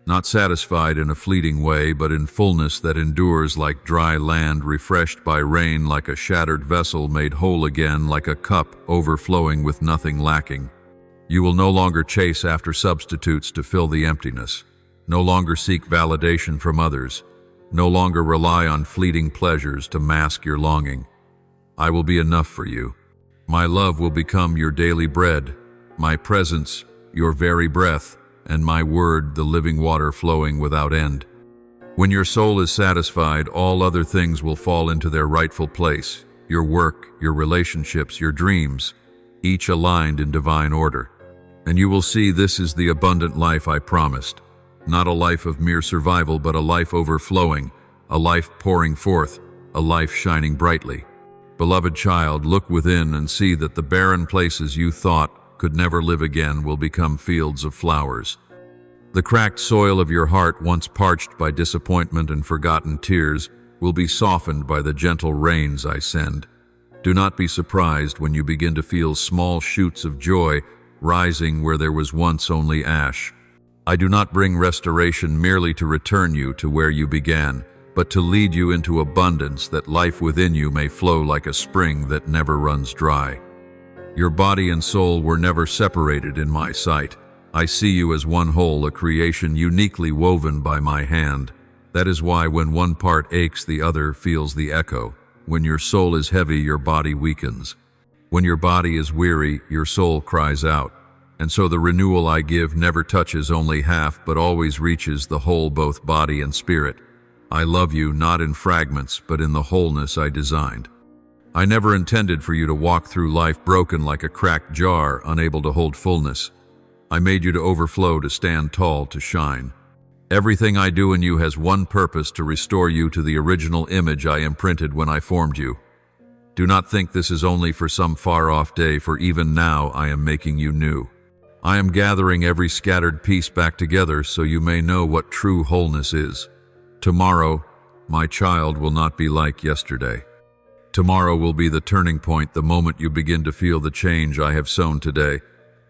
not satisfied in a fleeting way, but in fullness that endures like dry land refreshed by rain, like a shattered vessel made whole again, like a cup overflowing with nothing lacking. You will no longer chase after substitutes to fill the emptiness, no longer seek validation from others, no longer rely on fleeting pleasures to mask your longing. I will be enough for you. My love will become your daily bread, my presence your very breath, and my word the living water flowing without end. When your soul is satisfied, all other things will fall into their rightful place, your work, your relationships, your dreams, each aligned in divine order. And you will see this is the abundant life I promised, not a life of mere survival, but a life overflowing, a life pouring forth, a life shining brightly. Beloved child, look within and see that the barren places you thought could never live again will become fields of flowers. The cracked soil of your heart, once parched by disappointment and forgotten tears, will be softened by the gentle rains I send. Do not be surprised when you begin to feel small shoots of joy rising where there was once only ash. I do not bring restoration merely to return you to where you began, but to lead you into abundance, that life within you may flow like a spring that never runs dry. Your body and soul were never separated in my sight. I see you as one whole, a creation uniquely woven by my hand. That is why when one part aches, the other feels the echo. When your soul is heavy, your body weakens. When your body is weary, your soul cries out. And so the renewal I give never touches only half, but always reaches the whole, both body and spirit. I love you not in fragments, but in the wholeness I designed. I never intended for you to walk through life broken like a cracked jar, unable to hold fullness. I made you to overflow, to stand tall, to shine. Everything I do in you has one purpose: to restore you to the original image I imprinted when I formed you. Do not think this is only for some far-off day, for even now I am making you new. I am gathering every scattered piece back together so you may know what true wholeness is. Tomorrow, my child, will not be like yesterday. Tomorrow will be the turning point, the moment you begin to feel the change I have sown today.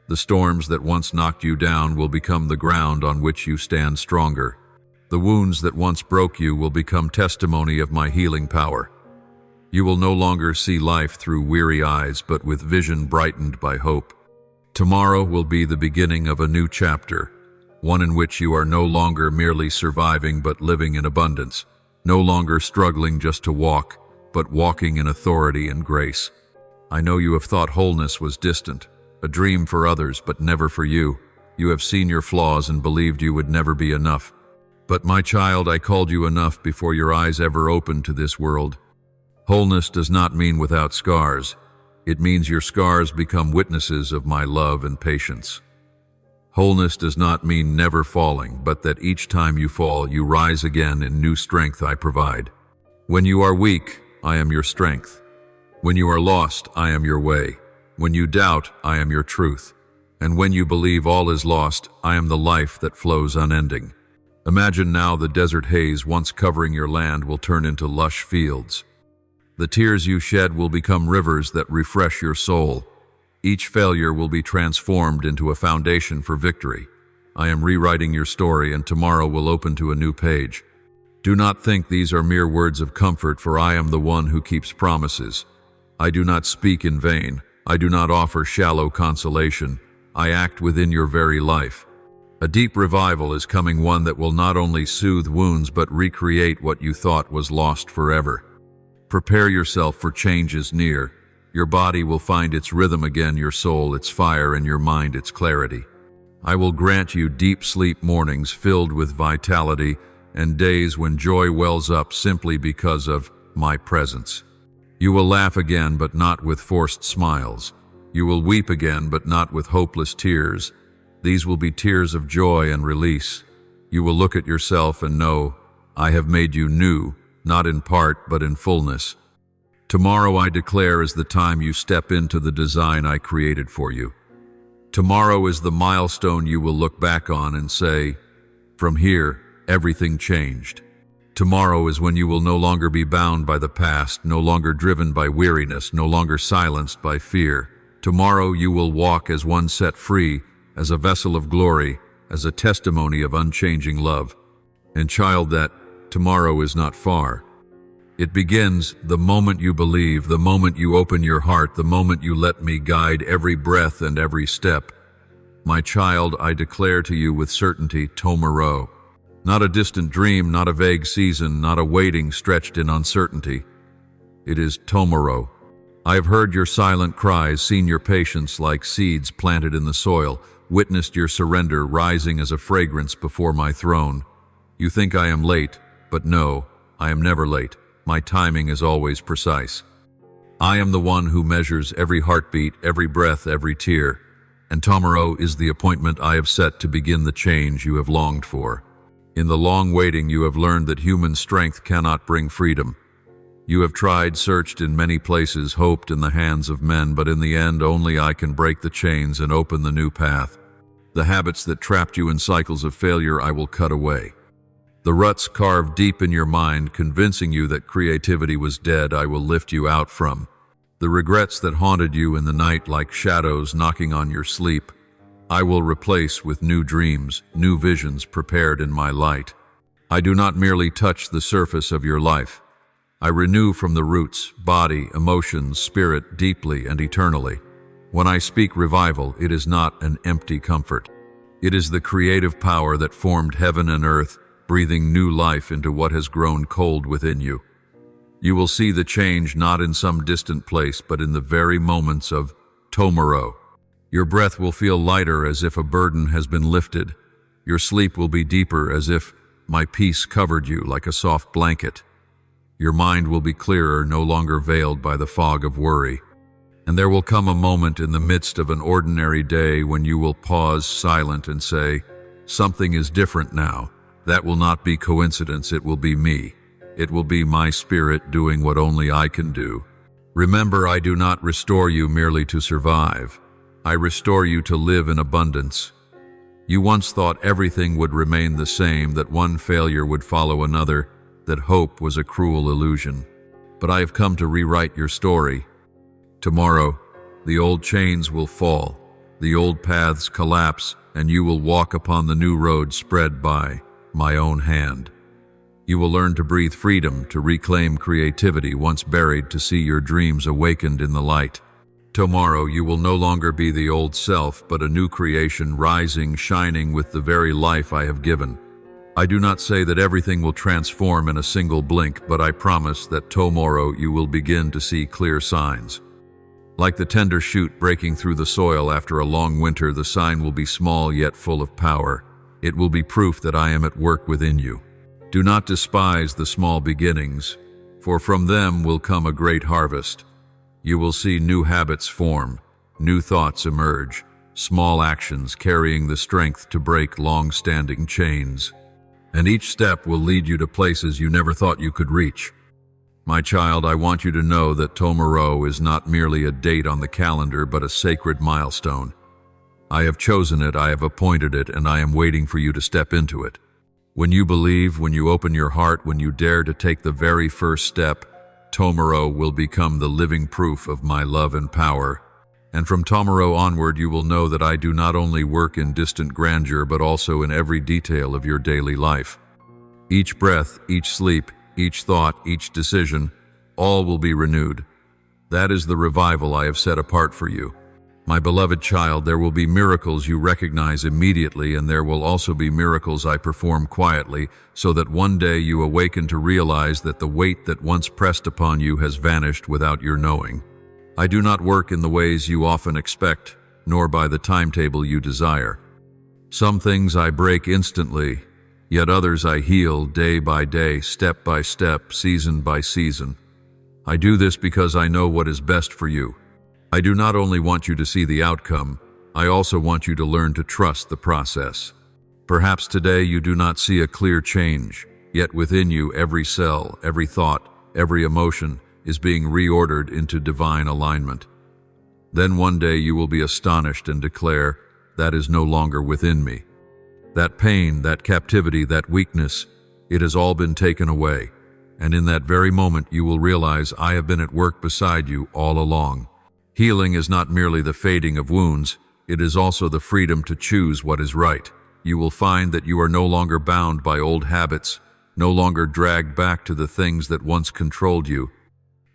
The storms that once knocked you down will become the ground on which you stand stronger. The wounds that once broke you will become testimony of my healing power. You will no longer see life through weary eyes, but with vision brightened by hope. Tomorrow will be the beginning of a new chapter, one in which you are no longer merely surviving but living in abundance, no longer struggling just to walk, but walking in authority and grace. I know you have thought wholeness was distant, a dream for others but never for you. You have seen your flaws and believed you would never be enough. But my child, I called you enough before your eyes ever opened to this world. Wholeness does not mean without scars. It means your scars become witnesses of my love and patience. Wholeness does not mean never falling, but that each time you fall, you rise again in new strength I provide. When you are weak, I am your strength. When you are lost, I am your way. When you doubt, I am your truth. And when you believe all is lost, I am the life that flows unending. Imagine now the desert haze once covering your land will turn into lush fields. The tears you shed will become rivers that refresh your soul. Each failure will be transformed into a foundation for victory. I am rewriting your story, and tomorrow will open to a new page. Do not think these are mere words of comfort, for I am the one who keeps promises. I do not speak in vain. I do not offer shallow consolation. I act within your very life. A deep revival is coming, one that will not only soothe wounds but recreate what you thought was lost forever. Prepare yourself, for change is near. Your body will find its rhythm again, your soul its fire, and your mind its clarity. I will grant you deep sleep mornings filled with vitality, and days when joy wells up simply because of my presence. You will laugh again, but not with forced smiles. You will weep again, but not with hopeless tears. These will be tears of joy and release. You will look at yourself and know, I have made you new, not in part, but in fullness. Tomorrow, I declare, is the time you step into the design I created for you. Tomorrow is the milestone you will look back on and say, from here, everything changed. Tomorrow is when you will no longer be bound by the past, no longer driven by weariness, no longer silenced by fear. Tomorrow you will walk as one set free, as a vessel of glory, as a testimony of unchanging love. And child, that tomorrow is not far. It begins the moment you believe, the moment you open your heart, the moment you let me guide every breath and every step. My child, I declare to you with certainty, tomorrow. Not a distant dream, not a vague season, not a waiting stretched in uncertainty. It is tomorrow. I have heard your silent cries, seen your patience like seeds planted in the soil, witnessed your surrender rising as a fragrance before my throne. You think I am late, but no, I am never late. My timing is always precise. I am the one who measures every heartbeat, every breath, every tear, and tomorrow is the appointment I have set to begin the change you have longed for. In the long waiting, you have learned that human strength cannot bring freedom. You have tried, searched in many places, hoped in the hands of men, but in the end, only I can break the chains and open the new path. The habits that trapped you in cycles of failure, I will cut away. The ruts carved deep in your mind, convincing you that creativity was dead, I will lift you out from. The regrets that haunted you in the night like shadows knocking on your sleep, I will replace with new dreams, new visions prepared in my light. I do not merely touch the surface of your life. I renew from the roots, body, emotions, spirit, deeply and eternally. When I speak revival, it is not an empty comfort. It is the creative power that formed heaven and earth, breathing new life into what has grown cold within you. You will see the change not in some distant place, but in the very moments of tomorrow. Your breath will feel lighter as if a burden has been lifted. Your sleep will be deeper as if my peace covered you like a soft blanket. Your mind will be clearer, no longer veiled by the fog of worry. And there will come a moment in the midst of an ordinary day when you will pause silent and say, something is different now. That will not be coincidence, it will be me. It will be my spirit doing what only I can do. Remember, I do not restore you merely to survive. I restore you to live in abundance. You once thought everything would remain the same, that one failure would follow another, that hope was a cruel illusion. But I have come to rewrite your story. Tomorrow, the old chains will fall, the old paths collapse, and you will walk upon the new road spread by my own hand. You will learn to breathe freedom, to reclaim creativity once buried, to see your dreams awakened in the light. Tomorrow you will no longer be the old self, but a new creation rising, shining with the very life I have given. I do not say that everything will transform in a single blink, but I promise that tomorrow you will begin to see clear signs. Like the tender shoot breaking through the soil after a long winter, the sign will be small yet full of power. It will be proof that I am at work within you. Do not despise the small beginnings, for from them will come a great harvest. You will see new habits form, new thoughts emerge, small actions carrying the strength to break long-standing chains. And each step will lead you to places you never thought you could reach. My child, I want you to know that tomorrow is not merely a date on the calendar, but a sacred milestone. I have chosen it, I have appointed it, and I am waiting for you to step into it. When you believe, when you open your heart, when you dare to take the very first step, tomorrow will become the living proof of my love and power. And from tomorrow onward, you will know that I do not only work in distant grandeur, but also in every detail of your daily life. Each breath, each sleep, each thought, each decision, all will be renewed. That is the revival I have set apart for you. My beloved child, there will be miracles you recognize immediately, and there will also be miracles I perform quietly, so that one day you awaken to realize that the weight that once pressed upon you has vanished without your knowing. I do not work in the ways you often expect, nor by the timetable you desire. Some things I break instantly, yet others I heal day by day, step by step, season by season. I do this because I know what is best for you. I do not only want you to see the outcome, I also want you to learn to trust the process. Perhaps today you do not see a clear change, yet within you every cell, every thought, every emotion is being reordered into divine alignment. Then one day you will be astonished and declare, that is no longer within me. That pain, that captivity, that weakness, it has all been taken away. And in that very moment you will realize I have been at work beside you all along. Healing is not merely the fading of wounds, it is also the freedom to choose what is right. you will find that you are no longer bound by old habits, no longer dragged back to the things that once controlled you.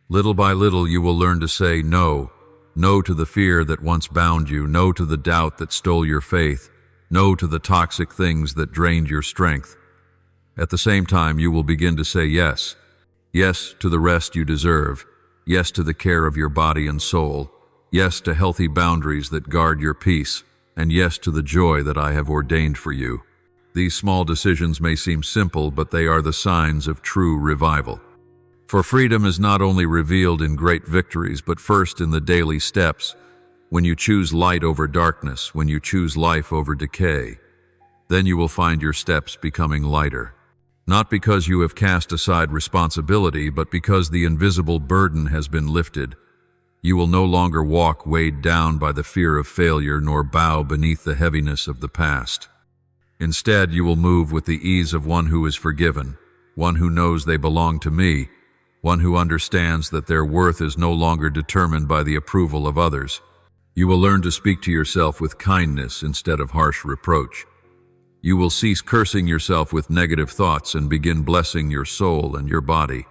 Little by little, you will learn to say no. No to the fear that once bound you, no to the doubt that stole your faith, no to the toxic things that drained your strength. At the same time, you will begin to say yes. Yes to the rest you deserve. Yes to the care of your body and soul. Yes to healthy boundaries that guard your peace. And yes to the joy that I have ordained for you. These small decisions may seem simple, but they are the signs of true revival. For freedom is not only revealed in great victories, but first in the daily steps, when you choose light over darkness, when you choose life over decay. Then you will find your steps becoming lighter. Not because you have cast aside responsibility, but because the invisible burden has been lifted. You will no longer walk weighed down by the fear of failure, nor bow beneath the heaviness of the past. Instead, you will move with the ease of one who is forgiven, one who knows they belong to me, one who understands that their worth is no longer determined by the approval of others. You will learn to speak to yourself with kindness instead of harsh reproach. You will cease cursing yourself with negative thoughts and begin blessing your soul and your body.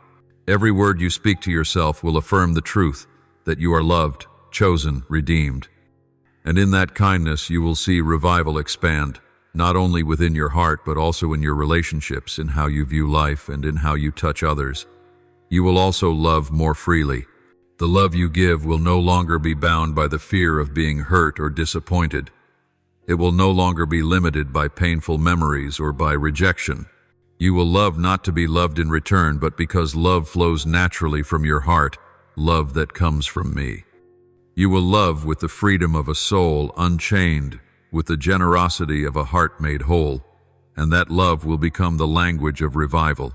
Every word you speak to yourself will affirm the truth that you are loved, chosen, redeemed. And in that kindness, you will see revival expand, not only within your heart, but also in your relationships, in how you view life, and in how you touch others. You will also love more freely. The love you give will no longer be bound by the fear of being hurt or disappointed. It will no longer be limited by painful memories or by rejection. You will love not to be loved in return, but because love flows naturally from your heart, love that comes from me. You will love with the freedom of a soul unchained, with the generosity of a heart made whole, and that love will become the language of revival.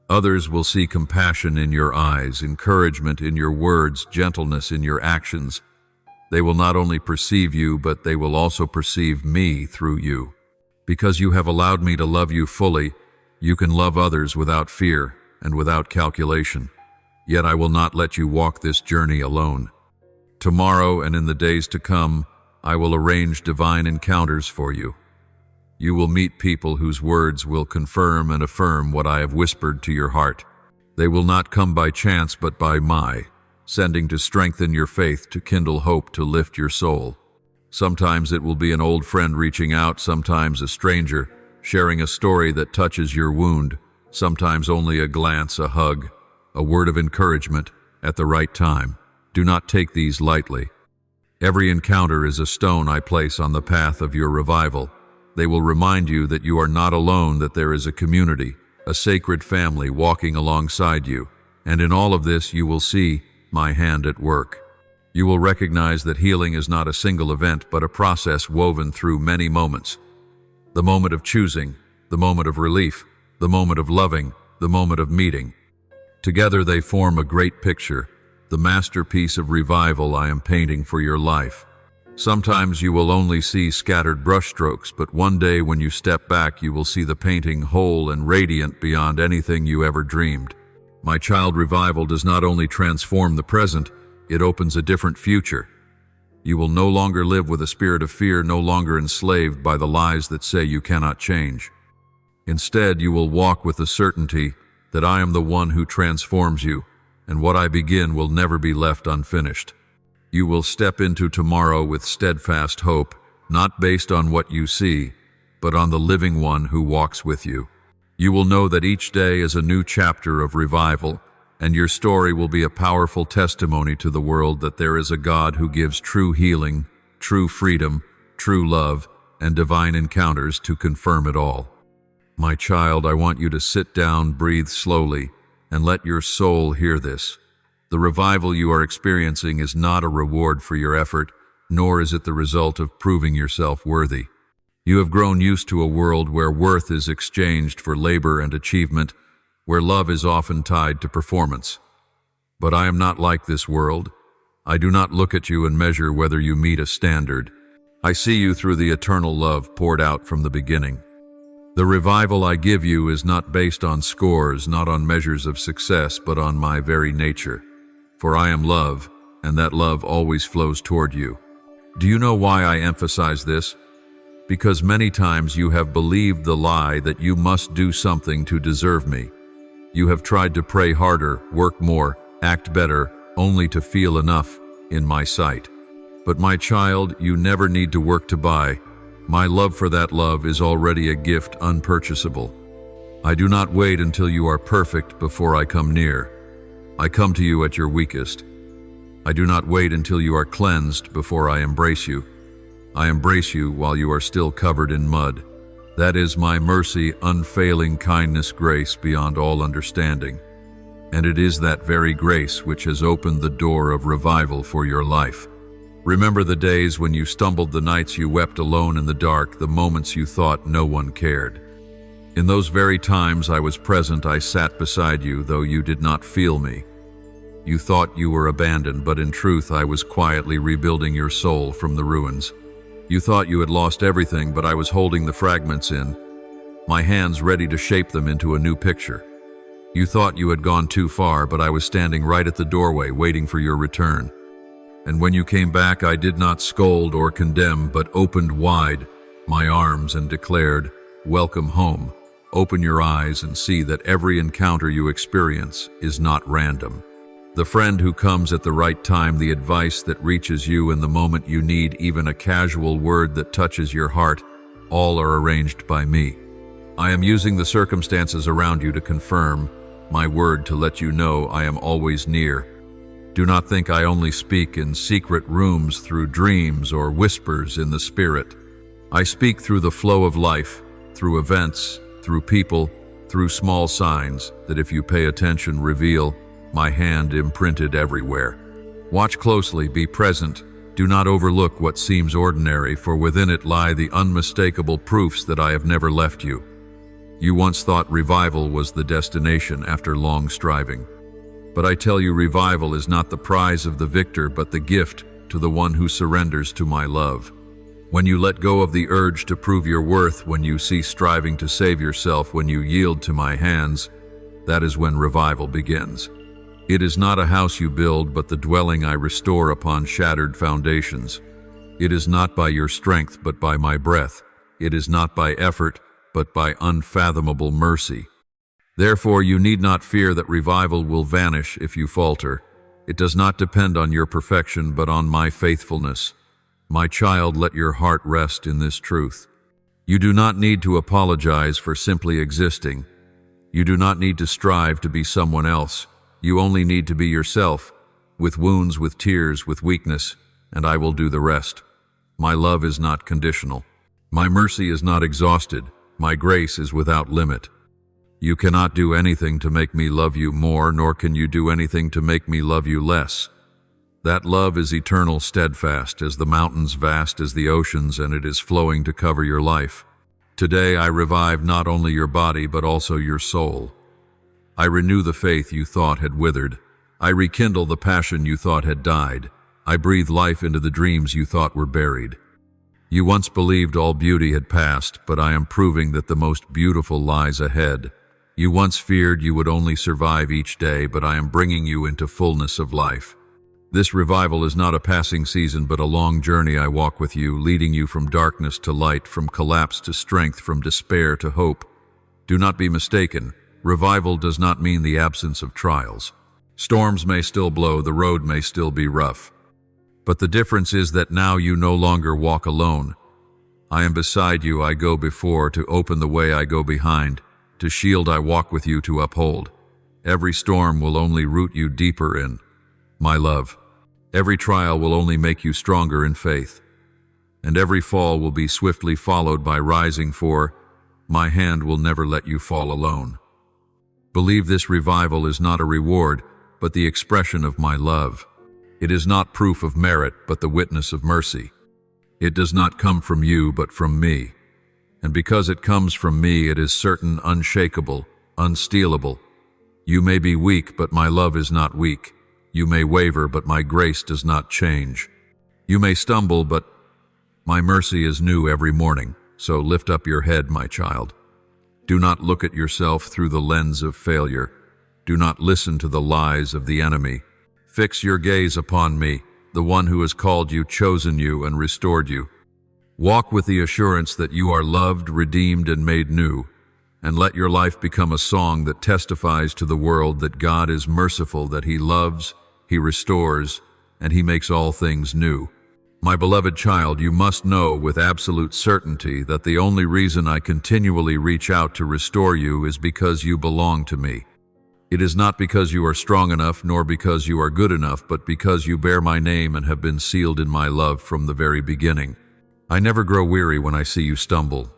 Others will see compassion in your eyes, encouragement in your words, gentleness in your actions. They will not only perceive you, but they will also perceive me through you. Because you have allowed me to love you fully, you can love others without fear and without calculation. Yet I will not let you walk this journey alone. Tomorrow and in the days to come, I will arrange divine encounters for you. You will meet people whose words will confirm and affirm what I have whispered to your heart. They will not come by chance, but by my sending to strengthen your faith, to kindle hope, to lift your soul. Sometimes it will be an old friend reaching out, sometimes a stranger, sharing a story that touches your wound, sometimes only a glance, a hug, a word of encouragement at the right time. Do not take these lightly. Every encounter is a stone I place on the path of your revival. They will remind you that you are not alone, that there is a community, a sacred family walking alongside you, and in all of this you will see my hand at work. You will recognize that healing is not a single event, but a process woven through many moments. The moment of choosing, the moment of relief, the moment of loving, the moment of meeting. Together they form a great picture, the masterpiece of revival I am painting for your life. Sometimes you will only see scattered brushstrokes, but one day when you step back, you will see the painting whole and radiant beyond anything you ever dreamed. My child, revival does not only transform the present, it opens a different future. You will no longer live with a spirit of fear, no longer enslaved by the lies that say you cannot change. Instead, you will walk with the certainty that I am the one who transforms you, and what I begin will never be left unfinished. You will step into tomorrow with steadfast hope, not based on what you see, but on the living one who walks with you. You will know that each day is a new chapter of revival, and your story will be a powerful testimony to the world that there is a God who gives true healing, true freedom, true love, and divine encounters to confirm it all. My child, I want you to sit down, breathe slowly, and let your soul hear this. The revival you are experiencing is not a reward for your effort, nor is it the result of proving yourself worthy. You have grown used to a world where worth is exchanged for labor and achievement, where love is often tied to performance. But I am not like this world. I do not look at you and measure whether you meet a standard. I see you through the eternal love poured out from the beginning. The revival I give you is not based on scores, not on measures of success, but on my very nature. For I am love, and that love always flows toward you. Do you know why I emphasize this? because many times you have believed the lie that you must do something to deserve me. You have tried to pray harder, work more, act better, only to feel enough in my sight. But my child, you never need to work to buy. My love for that love is already a gift unpurchasable. I do not wait until you are perfect before I come near. I come to you at your weakest. I do not wait until you are cleansed before I embrace you. I embrace you while you are still covered in mud. That is my mercy, unfailing kindness, grace beyond all understanding. And it is that very grace which has opened the door of revival for your life. Remember the days when you stumbled, the nights you wept alone in the dark, the moments you thought no one cared. In those very times I was present, I sat beside you, though you did not feel me. You thought you were abandoned, but in truth I was quietly rebuilding your soul from the ruins. You thought you had lost everything, but I was holding the fragments in, my hands ready to shape them into a new picture. You thought you had gone too far, but I was standing right at the doorway waiting for your return. And when you came back, I did not scold or condemn, but opened wide my arms and declared, "Welcome home. Open your eyes and see that every encounter you experience is not random. The friend who comes at the right time, the advice that reaches you in the moment you need, even a casual word that touches your heart, all are arranged by me. I am using the circumstances around you to confirm my word, to let you know I am always near. Do not think I only speak in secret rooms through dreams or whispers in the spirit. I speak through the flow of life, through events, through people, through small signs that, if you pay attention, reveal my hand imprinted everywhere. Watch closely, be present. Do not overlook what seems ordinary, for within it lie the unmistakable proofs that I have never left you. You once thought revival was the destination after long striving. But I tell you, revival is not the prize of the victor, but the gift to the one who surrenders to my love. When you let go of the urge to prove your worth, when you cease striving to save yourself, when you yield to my hands, that is when revival begins. It is not a house you build, but the dwelling I restore upon shattered foundations. It is not by your strength, but by my breath. It is not by effort, but by unfathomable mercy. Therefore, you need not fear that revival will vanish if you falter. It does not depend on your perfection, but on my faithfulness. My child, let your heart rest in this truth. You do not need to apologize for simply existing. You do not need to strive to be someone else. You only need to be yourself, with wounds, with tears, with weakness, and I will do the rest. My love is not conditional. My mercy is not exhausted. My grace is without limit. You cannot do anything to make me love you more, nor can you do anything to make me love you less. That love is eternal, steadfast as the mountains, vast as the oceans, and it is flowing to cover your life. Today I revive not only your body, but also your soul. I renew the faith you thought had withered. I rekindle the passion you thought had died. I breathe life into the dreams you thought were buried. You once believed all beauty had passed, but I am proving that the most beautiful lies ahead. You once feared you would only survive each day, but I am bringing you into fullness of life. This revival is not a passing season, but a long journey I walk with you, leading you from darkness to light, from collapse to strength, from despair to hope. Do not be mistaken. Revival does not mean the absence of trials. Storms may still blow, the road may still be rough. But the difference is that now you no longer walk alone. I am beside you, I go before, to open the way I go behind, to shield I walk with you, to uphold. Every storm will only root you deeper in my love. Every trial will only make you stronger in faith. And every fall will be swiftly followed by rising, for my hand will never let you fall alone. Believe this revival is not a reward, but the expression of my love. It is not proof of merit, but the witness of mercy. It does not come from you, but from me. And because it comes from me, it is certain, unshakable, unstealable. You may be weak, but my love is not weak. You may waver, but my grace does not change. You may stumble, but my mercy is new every morning. So lift up your head, my child. Do not look at yourself through the lens of failure. Do not listen to the lies of the enemy. Fix your gaze upon me, the one who has called you, chosen you, and restored you. Walk with the assurance that you are loved, redeemed, and made new, and let your life become a song that testifies to the world that God is merciful, that He loves, He restores, and He makes all things new. My beloved child, you must know with absolute certainty that the only reason I continually reach out to restore you is because you belong to me. It is not because you are strong enough, nor because you are good enough, but because you bear my name and have been sealed in my love from the very beginning. I never grow weary when I see you stumble,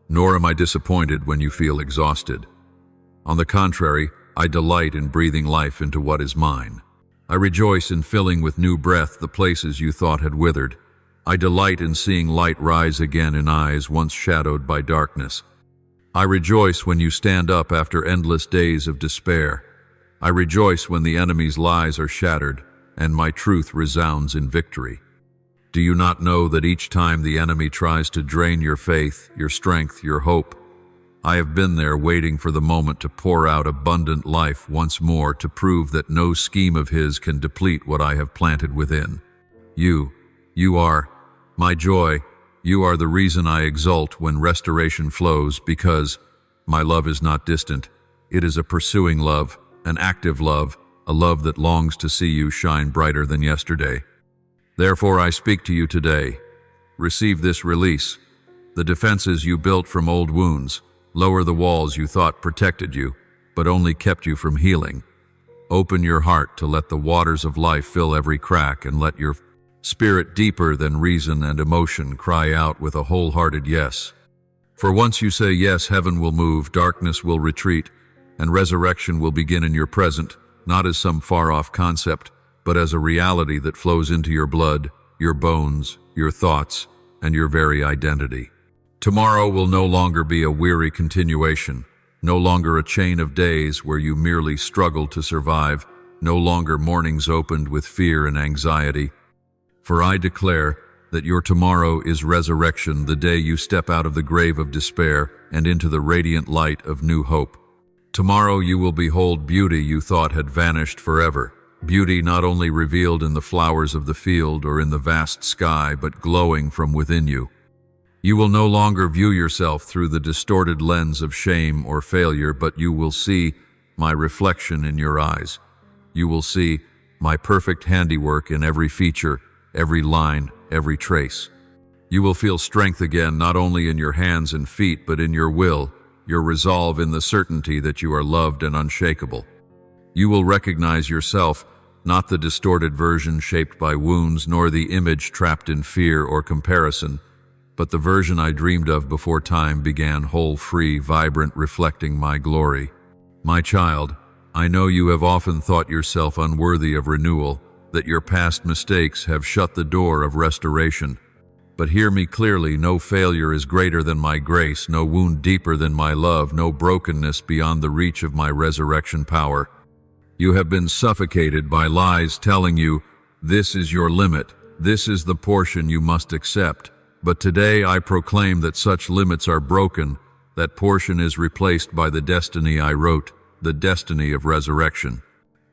nor am I disappointed when you feel exhausted. On the contrary, I delight in breathing life into what is mine. I rejoice in filling with new breath the places you thought had withered. I delight in seeing light rise again in eyes once shadowed by darkness. I rejoice when you stand up after endless days of despair. I rejoice when the enemy's lies are shattered and my truth resounds in victory. Do you not know that each time the enemy tries to drain your faith, your strength, your hope, I have been there waiting for the moment to pour out abundant life once more to prove that no scheme of his can deplete what I have planted within. You are my joy. You are the reason I exult when restoration flows, because my love is not distant. It is a pursuing love, an active love, a love that longs to see you shine brighter than yesterday. Therefore I speak to you today. Receive this release. The defenses you built from old wounds, lower the walls you thought protected you, but only kept you from healing. Open your heart to let the waters of life fill every crack, and let your spirit, deeper than reason and emotion, cry out with a wholehearted yes. For once you say yes, heaven will move, darkness will retreat, and resurrection will begin in your present, not as some far-off concept, but as a reality that flows into your blood, your bones, your thoughts, and your very identity. Tomorrow will no longer be a weary continuation, no longer a chain of days where you merely struggle to survive, no longer mornings opened with fear and anxiety. For I declare that your tomorrow is resurrection, the day you step out of the grave of despair and into the radiant light of new hope. Tomorrow you will behold beauty you thought had vanished forever, beauty not only revealed in the flowers of the field or in the vast sky, but glowing from within you. You will no longer view yourself through the distorted lens of shame or failure, but you will see my reflection in your eyes. You will see my perfect handiwork in every feature, every line, every trace. You will feel strength again, not only in your hands and feet, but in your will, your resolve, in the certainty that you are loved and unshakable. You will recognize yourself, not the distorted version shaped by wounds, nor the image trapped in fear or comparison, but the version I dreamed of before time began, whole, free, vibrant, reflecting my glory. My child, I know you have often thought yourself unworthy of renewal, that your past mistakes have shut the door of restoration. But hear me clearly, no failure is greater than my grace, no wound deeper than my love, no brokenness beyond the reach of my resurrection power. You have been suffocated by lies telling you, this is your limit, this is the portion you must accept. But today I proclaim that such limits are broken, that portion is replaced by the destiny I wrote, the destiny of resurrection.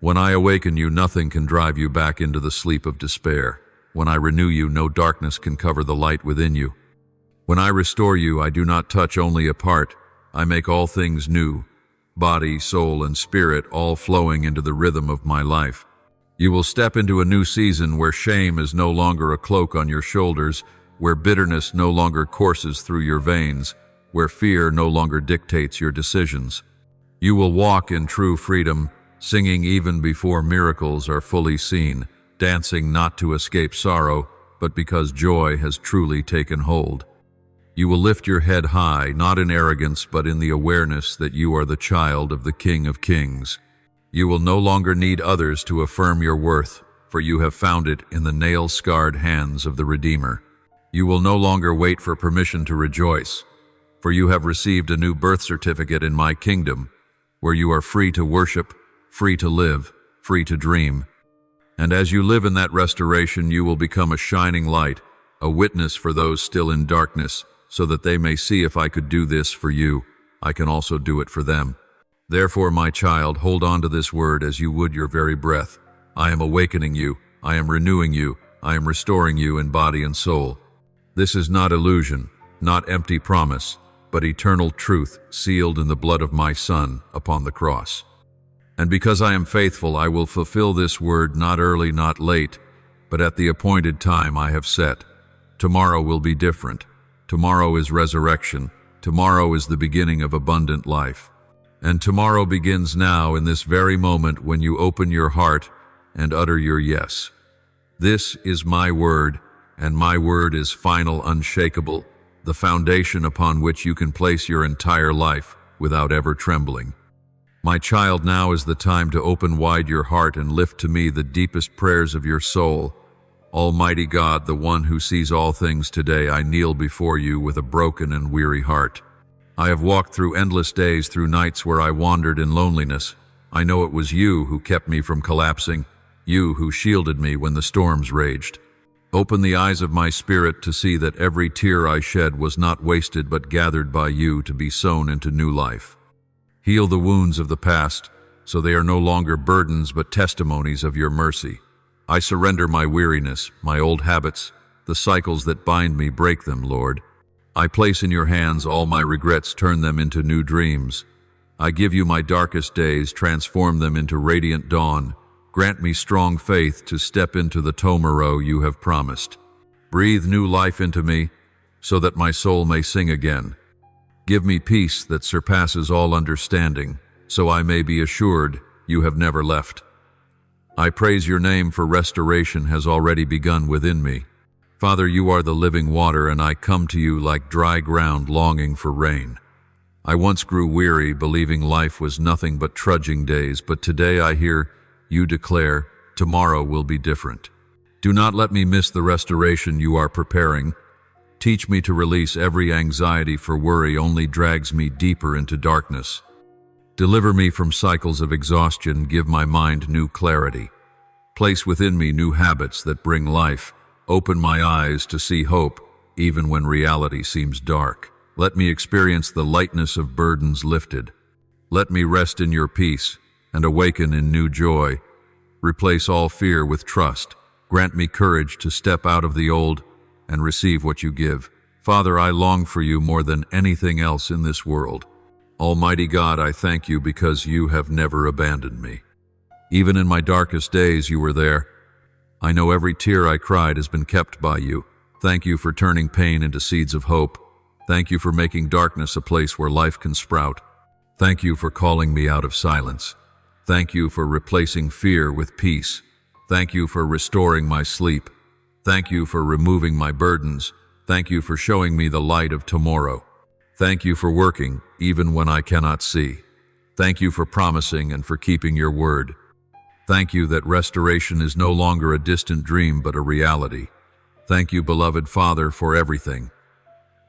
When I awaken you, nothing can drive you back into the sleep of despair. When I renew you, no darkness can cover the light within you. When I restore you, I do not touch only a part, I make all things new, body, soul, and spirit all flowing into the rhythm of my life. You will step into a new season where shame is no longer a cloak on your shoulders, where bitterness no longer courses through your veins, where fear no longer dictates your decisions. You will walk in true freedom, singing even before miracles are fully seen, dancing not to escape sorrow, but because joy has truly taken hold. You will lift your head high, not in arrogance, but in the awareness that you are the child of the King of Kings. You will no longer need others to affirm your worth, for you have found it in the nail-scarred hands of the Redeemer. You will no longer wait for permission to rejoice, for you have received a new birth certificate in my kingdom, where you are free to worship, free to live, free to dream. And as you live in that restoration, you will become a shining light, a witness for those still in darkness, so that they may see, if I could do this for you, I can also do it for them. Therefore, my child, hold on to this word as you would your very breath. I am awakening you, I am renewing you, I am restoring you in body and soul. This is not illusion, not empty promise, but eternal truth sealed in the blood of my Son upon the cross. And because I am faithful, I will fulfill this word, not early, not late, but at the appointed time I have set. Tomorrow will be different. Tomorrow is resurrection. Tomorrow is the beginning of abundant life. And tomorrow begins now, in this very moment, when you open your heart and utter your yes. This is my word, and my word is final, unshakable, the foundation upon which you can place your entire life without ever trembling. My child, now is the time to open wide your heart and lift to me the deepest prayers of your soul. Almighty God, the one who sees all things, today I kneel before you with a broken and weary heart. I have walked through endless days, through nights where I wandered in loneliness. I know it was you who kept me from collapsing, you who shielded me when the storms raged. Open the eyes of my spirit to see that every tear I shed was not wasted but gathered by you to be sown into new life. Heal the wounds of the past, so they are no longer burdens but testimonies of your mercy. I surrender my weariness, my old habits, the cycles that bind me. Break them, Lord. I place in your hands all my regrets, turn them into new dreams. I give you my darkest days, transform them into radiant dawn. Grant me strong faith to step into the tomorrow you have promised. Breathe new life into me, so that my soul may sing again. Give me peace that surpasses all understanding, so I may be assured you have never left. I praise your name, for restoration has already begun within me. Father, you are the living water, and I come to you like dry ground longing for rain. I once grew weary, believing life was nothing but trudging days, but today I hear you declare, tomorrow will be different. Do not let me miss the restoration you are preparing. Teach me to release every anxiety, for worry only drags me deeper into darkness. Deliver me from cycles of exhaustion, give my mind new clarity. Place within me new habits that bring life. Open my eyes to see hope, even when reality seems dark. Let me experience the lightness of burdens lifted. Let me rest in your peace and awaken in new joy. Replace all fear with trust. Grant me courage to step out of the old and receive what you give. Father, I long for you more than anything else in this world. Almighty God, I thank you because you have never abandoned me. Even in my darkest days, you were there. I know every tear I cried has been kept by you. Thank you for turning pain into seeds of hope. Thank you for making darkness a place where life can sprout. Thank you for calling me out of silence. Thank you for replacing fear with peace. Thank you for restoring my sleep. Thank you for removing my burdens. Thank you for showing me the light of tomorrow. Thank you for working, even when I cannot see. Thank you for promising and for keeping your word. Thank you that restoration is no longer a distant dream, but a reality. Thank you, beloved Father, for everything.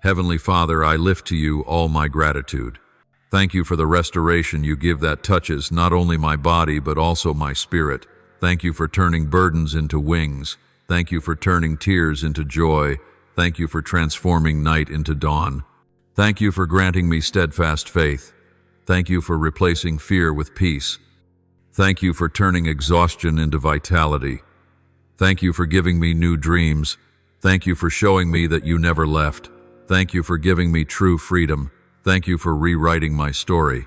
Heavenly Father, I lift to you all my gratitude. Thank you for the restoration you give that touches not only my body, but also my spirit. Thank you for turning burdens into wings. Thank you for turning tears into joy. Thank you for transforming night into dawn. Thank you for granting me steadfast faith. Thank you for replacing fear with peace. Thank you for turning exhaustion into vitality. Thank you for giving me new dreams. Thank you for showing me that you never left. Thank you for giving me true freedom. Thank you for rewriting my story.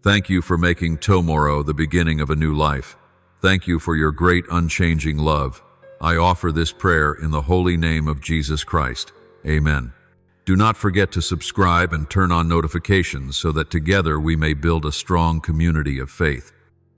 Thank you for making tomorrow the beginning of a new life. Thank you for your great unchanging love. I offer this prayer in the holy name of Jesus Christ. Amen. Do not forget to subscribe and turn on notifications so that together we may build a strong community of faith.